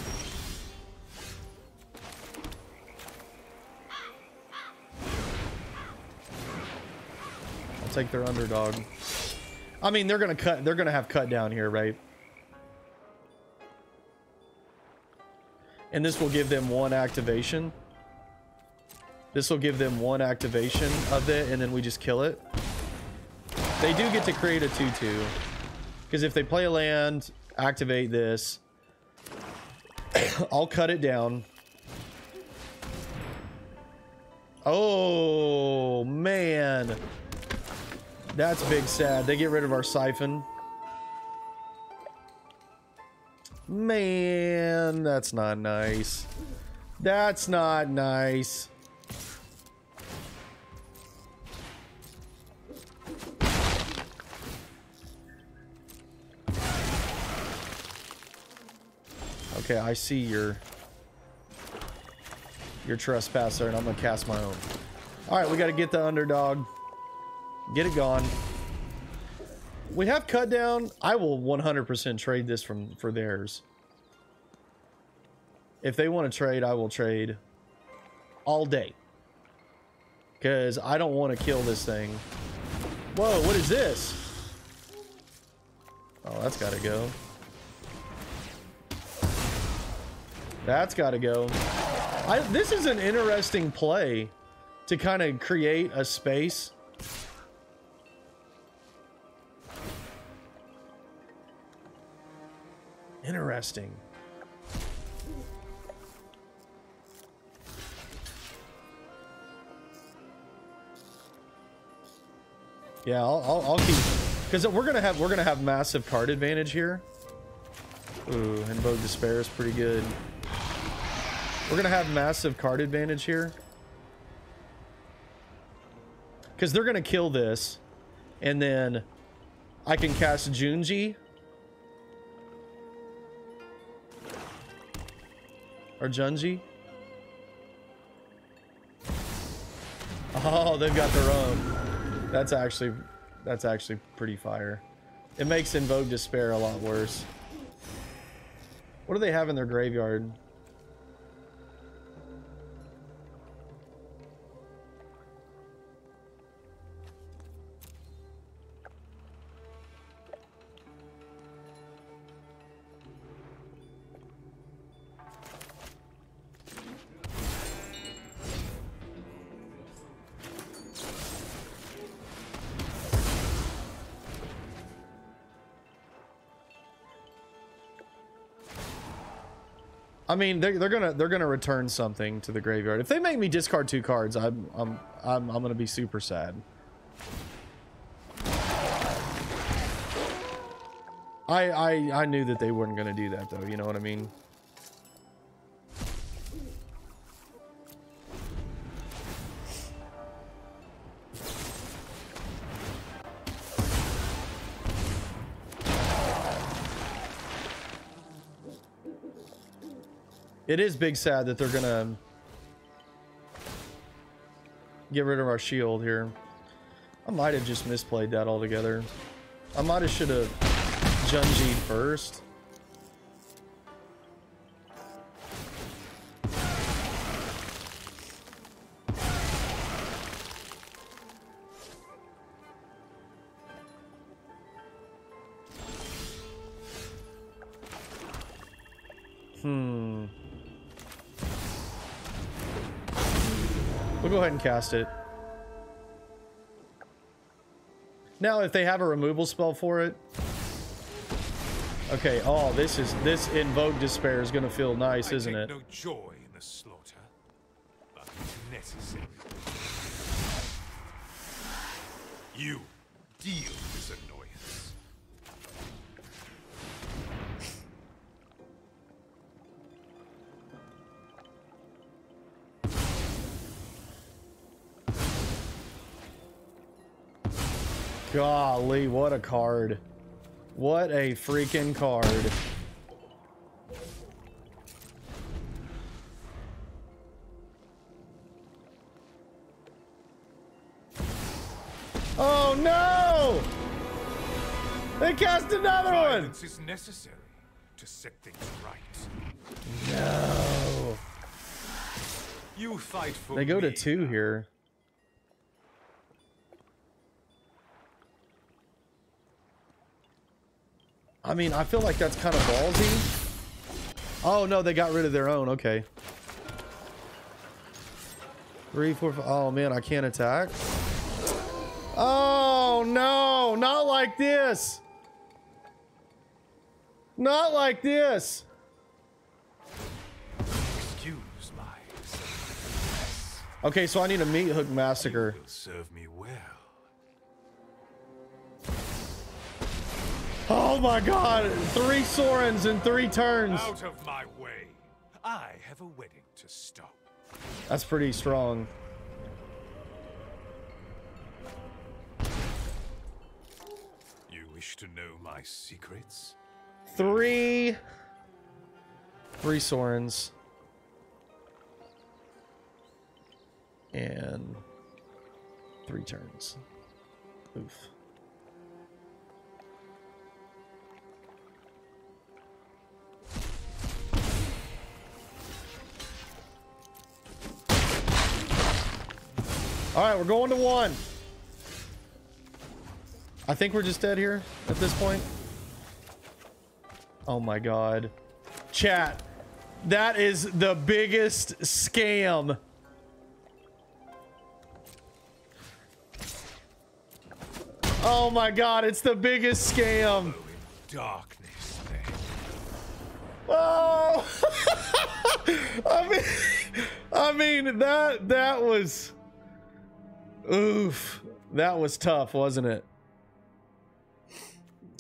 I'll take their underdog. I mean, they're gonna have cut down here, right? And this will give them one activation. This will give them one activation of it, and then we just kill it. They do get to create a 2/2. Because if they play a land, activate this, I'll cut it down. Oh, man. That's big sad. They get rid of our Siphon. Man, that's not nice. That's not nice. Okay, I see your Trespasser, and I'm gonna cast my own. All right, we got to get the underdog. Get it gone. We have cut down. I will 100% trade this for theirs. If they want to trade, I will trade all day. Because I don't want to kill this thing. Whoa, what is this? Oh, that's got to go. That's got to go. This is an interesting play to kind of create a space. Interesting. Yeah, I'll keep, because we're gonna have massive card advantage here. Ooh, Invoke Despair is pretty good. We're gonna have massive card advantage here. Because they're gonna kill this. And then I can cast Junji. Or Junji. Oh, they've got their own. That's actually pretty fire. It makes Invoke Despair a lot worse. What do they have in their graveyard? I mean, they're gonna return something to the graveyard. If they make me discard 2 cards, I'm gonna be super sad. I knew that they weren't gonna do that though. You know what I mean? It is big sad that they're gonna get rid of our shield here. I might have just misplayed that altogether. I might have should have Junji'd first. We'll go ahead and cast it. Now, if they have a removal spell for it. Okay, oh, this Invoke Despair is gonna feel nice, isn't it? No joy in the slaughter, but it's necessary. You deal this annoyance. Golly, what a card. What a freaking card. Oh no! They cast another one! Violence is necessary to set things right. No. You fight for They go to me 2 now. here. I mean, I feel like that's kind of ballsy. Oh no, they got rid of their own. Okay. 3, 4, 5. Oh man, I can't attack. Oh no, not like this. Not like this. Excuse my service. Okay, so I need a Meathook Massacre. Will serve me well. Oh my god, 3 Sorens in 3 turns. Out of my way. I have a wedding to stop. That's pretty strong. You wish to know my secrets? 3 Sorens. And 3 turns. Oof. All right, we're going to 1. I think we're just dead here at this point. Oh my god. Chat, that is the biggest scam. Oh my god, it's the biggest scam. Darkness, then. Oh! I mean that was oof. That was tough, wasn't it?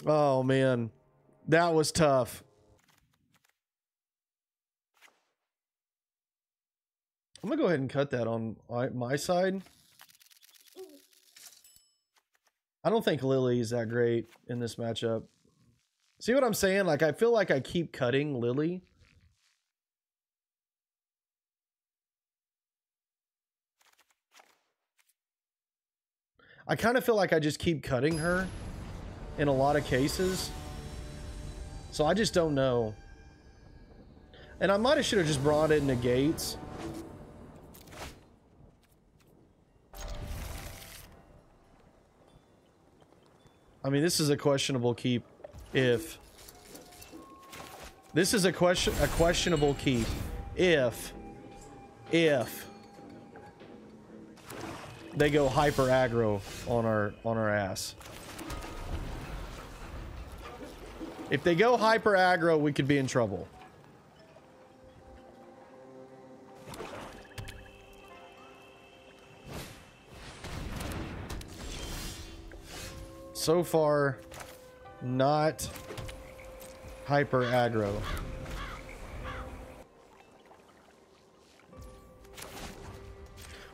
Oh man. That was tough. I'm gonna go ahead and cut that on my side. I don't think Lily is that great in this matchup. See what I'm saying? Like, I feel like I keep cutting Lily. I kind of feel like I just keep cutting her in a lot of cases. So I just don't know. And I might have should have just brought in negates. I mean, this is a questionable keep. If this is a questionable keep, if they go hyper aggro on our ass. If they go hyper aggro, we could be in trouble. So far, not hyper aggro.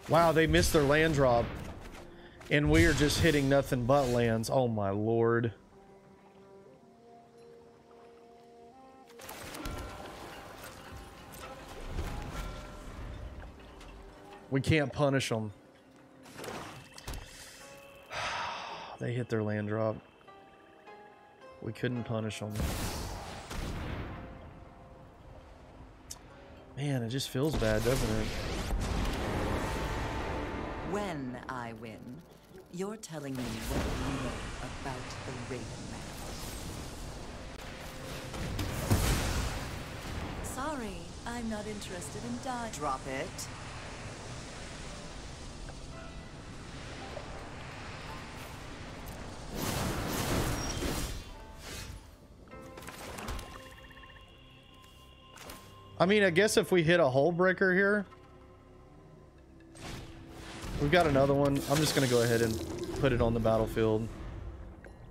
Wow, they missed their land drop. And we are just hitting nothing but lands. Oh my lord. We can't punish them. They hit their land drop. We couldn't punish them. Man, it just feels bad, doesn't it? When I win, you're telling me what you know about the Raven Man. Sorry, I'm not interested in dying. Drop it. I mean, I guess if we hit a Hullbreaker here, we've got another one. I'm just going to go ahead and put it on the battlefield.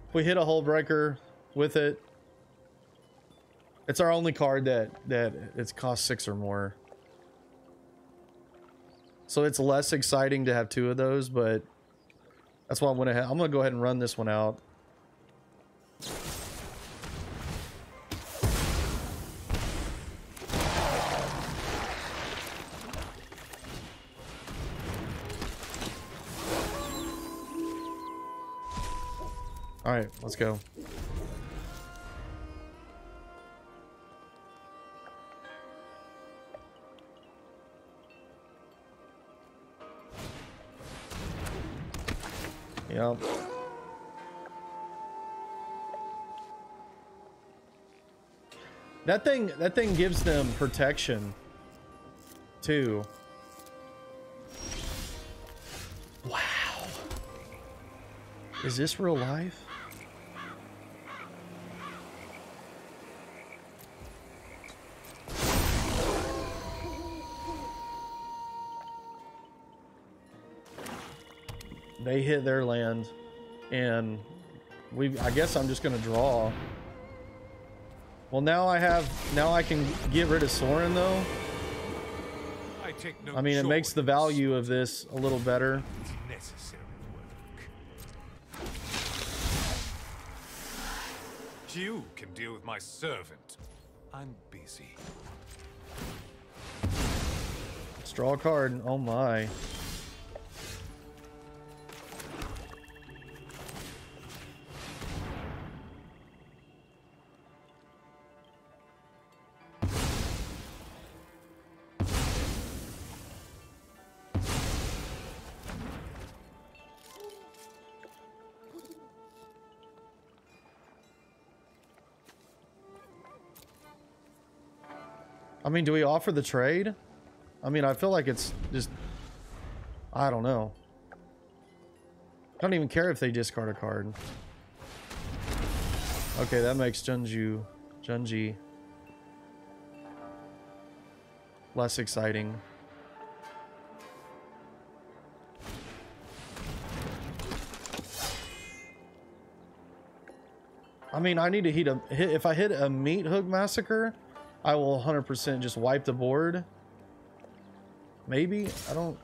If we hit a Hullbreaker with it, it's our only card that it's cost 6 or more. So it's less exciting to have 2 of those, but that's why I went ahead. I'm going to go ahead and run this one out. All right, let's go. Yep. That thing gives them protection too. Wow. Is this real life? They hit their land, and I guess I'm just gonna draw. Well, now I can get rid of Soren though. I mean, it makes the value of this a little better. It's necessary work. You can deal with my servant. I'm busy. Let's draw a card. Oh my. I mean, do we offer the trade? I mean, I feel like it's just... I don't know. I don't even care if they discard a card. Okay, that makes Junji less exciting. I mean, I need to hit if I hit a Meathook Massacre, I will 100% just wipe the board. Maybe? I don't...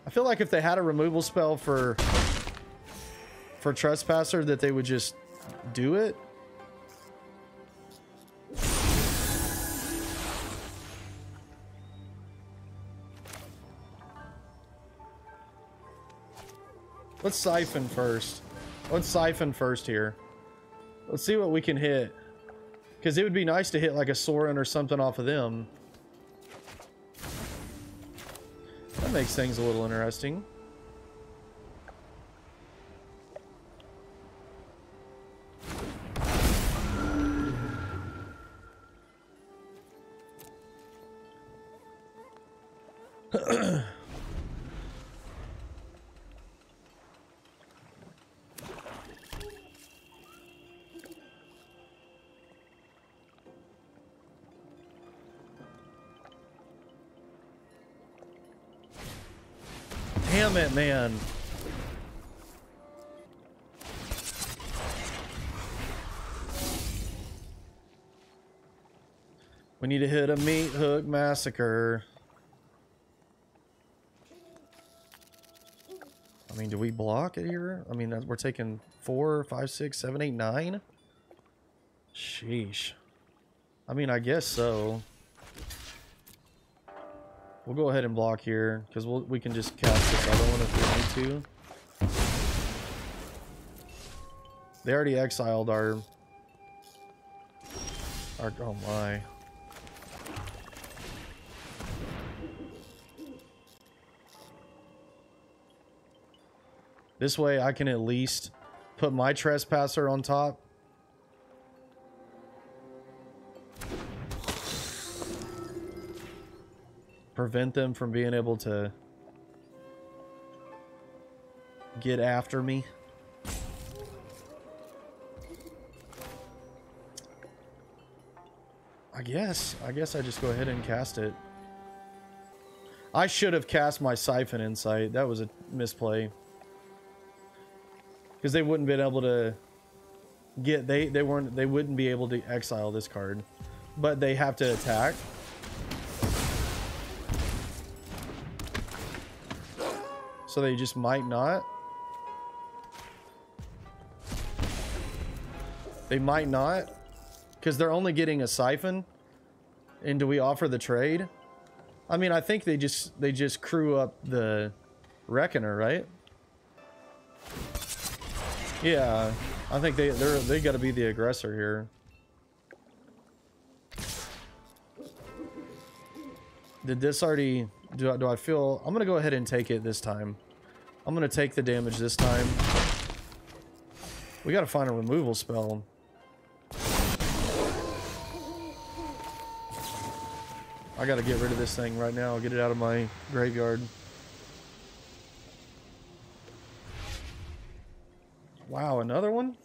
I feel like if they had a removal spell for Trespasser, that they would just do it. Let's Siphon first. Let's Siphon first here. Let's see what we can hit. Because it would be nice to hit like a Soren or something off of them. That makes things a little interesting. Damn it, man. We need to hit a Meathook Massacre. I mean, do we block it here? I mean, we're taking 4, 5, 6, 7, 8, 9. Sheesh. I mean, I guess so. We'll go ahead and block here, because we can just cast this other one if we need to. They already exiled our oh my. This way I can at least put my Trespasser on top. Prevent them from being able to get after me. I guess I just go ahead and cast it. I should have cast my Siphon Insight. That was a misplay. Because they wouldn't been able to get they wouldn't be able to exile this card. But they have to attack. So they just might not. They might not. Because they're only getting a Siphon. And do we offer the trade? I mean, I think they just crew up the Reckoner, right? Yeah, I think they got to be the aggressor here. Did this already? Do I feel? I'm gonna go ahead and take it this time. I'm gonna take the damage this time. We gotta find a removal spell. I gotta get rid of this thing right now. Get it out of my graveyard. Wow, another one?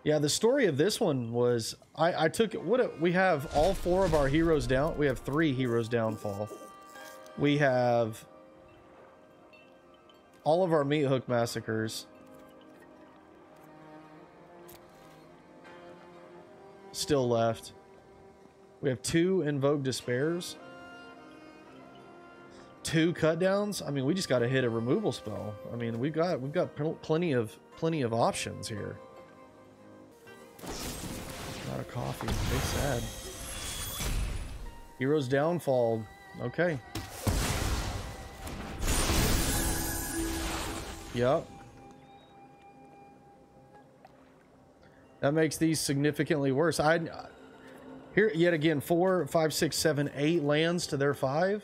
Yeah, the story of this one was I took we have all 4 of our heroes down. We have 3 heroes downfall. We have all of our Meathook Massacres still left. We have 2 Invoke Despairs, 2 cutdowns. I mean, we just got to hit a removal spell. I mean, we've got plenty of options here. Not a coffee. Big sad. Heroes downfall. Okay. Yep. That makes these significantly worse. Here yet again 4, 5, 6, 7, 8 lands to their 5.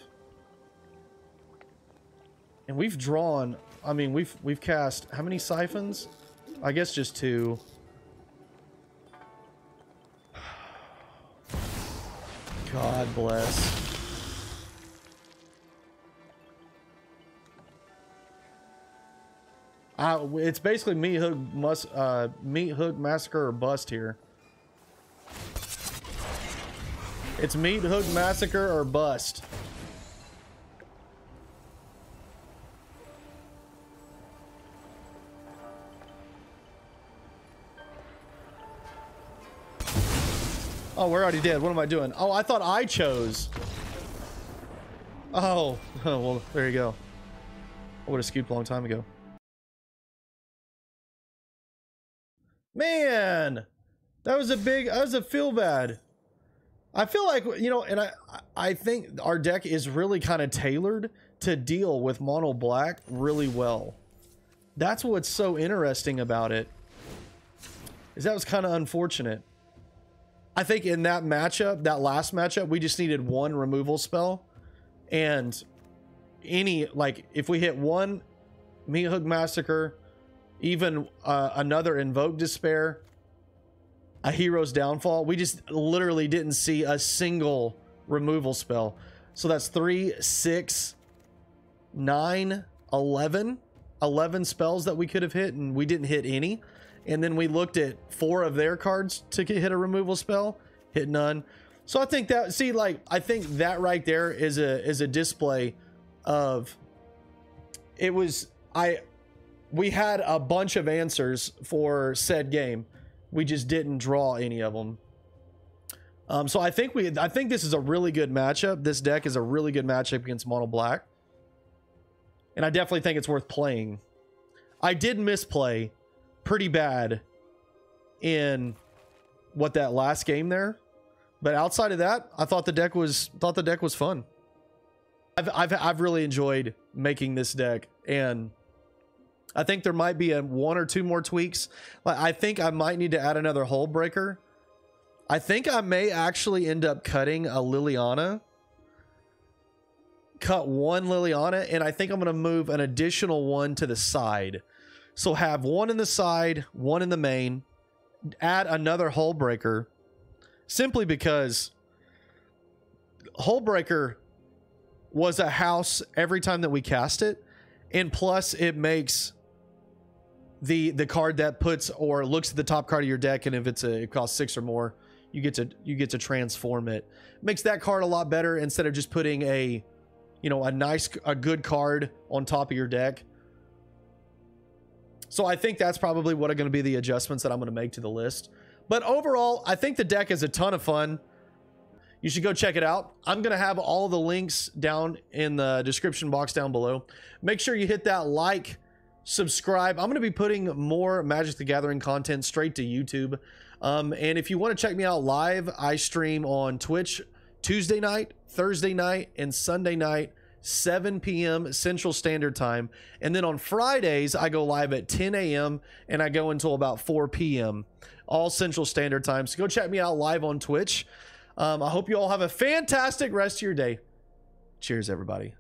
And we've drawn, I mean, we've cast how many Siphons? I guess just 2. God bless. It's basically Meathook Massacre or bust here. It's Meathook Massacre or bust. Oh, we're already dead. What am I doing? Oh, I thought I chose. Oh, well, there you go. I would have scooped a long time ago. Man, that was a feel bad. I feel like, you know, and I think our deck is really kind of tailored to deal with mono black really well. That's what's so interesting about it. Is that was kind of unfortunate. I think in that matchup, that last matchup, we just needed 1 removal spell. And if we hit 1 Meathook Massacre, even another Invoke Despair, a Hero's Downfall, we just literally didn't see a single removal spell. So that's 3, 6, 9, 11. 11 spells that we could have hit, and we didn't hit any. And then we looked at 4 of their cards to hit a removal spell, hit none. So I think that, see, like, I think that right there is a display of, it was, we had a bunch of answers for said game. We just didn't draw any of them. So I think this is a really good matchup. This deck is a really good matchup against mono black. And I definitely think it's worth playing. I did misplay pretty bad in that last game there, but outside of that, I thought the deck was fun. I've really enjoyed making this deck, and I think there might be 1 or 2 more tweaks. Like, I think I might need to add another Hullbreaker. I think I may actually end up cutting a Liliana. Cut 1 Liliana, and I think I'm going to move an additional 1 to the side. So have 1 in the side, 1 in the main, add another Hullbreaker, simply because Hullbreaker was a house every time that we cast it, and plus it makes the card that puts or looks at the top card of your deck, and if it costs 6 or more, you get to transform it. Makes that card a lot better instead of just putting a good card on top of your deck. So I think that's probably what are going to be the adjustments that I'm going to make to the list. But overall, I think the deck is a ton of fun. You should go check it out. I'm going to have all the links down in the description box down below. Make sure you hit that like, subscribe. I'm going to be putting more Magic the Gathering content straight to YouTube. And if you want to check me out live, I stream on Twitch Tuesday night, Thursday night, and Sunday night, 7 p.m. Central Standard Time. And then on Fridays, I go live at 10 a.m. and I go until about 4 p.m. all Central Standard Time. So go check me out live on Twitch. I hope you all have a fantastic rest of your day. Cheers, everybody.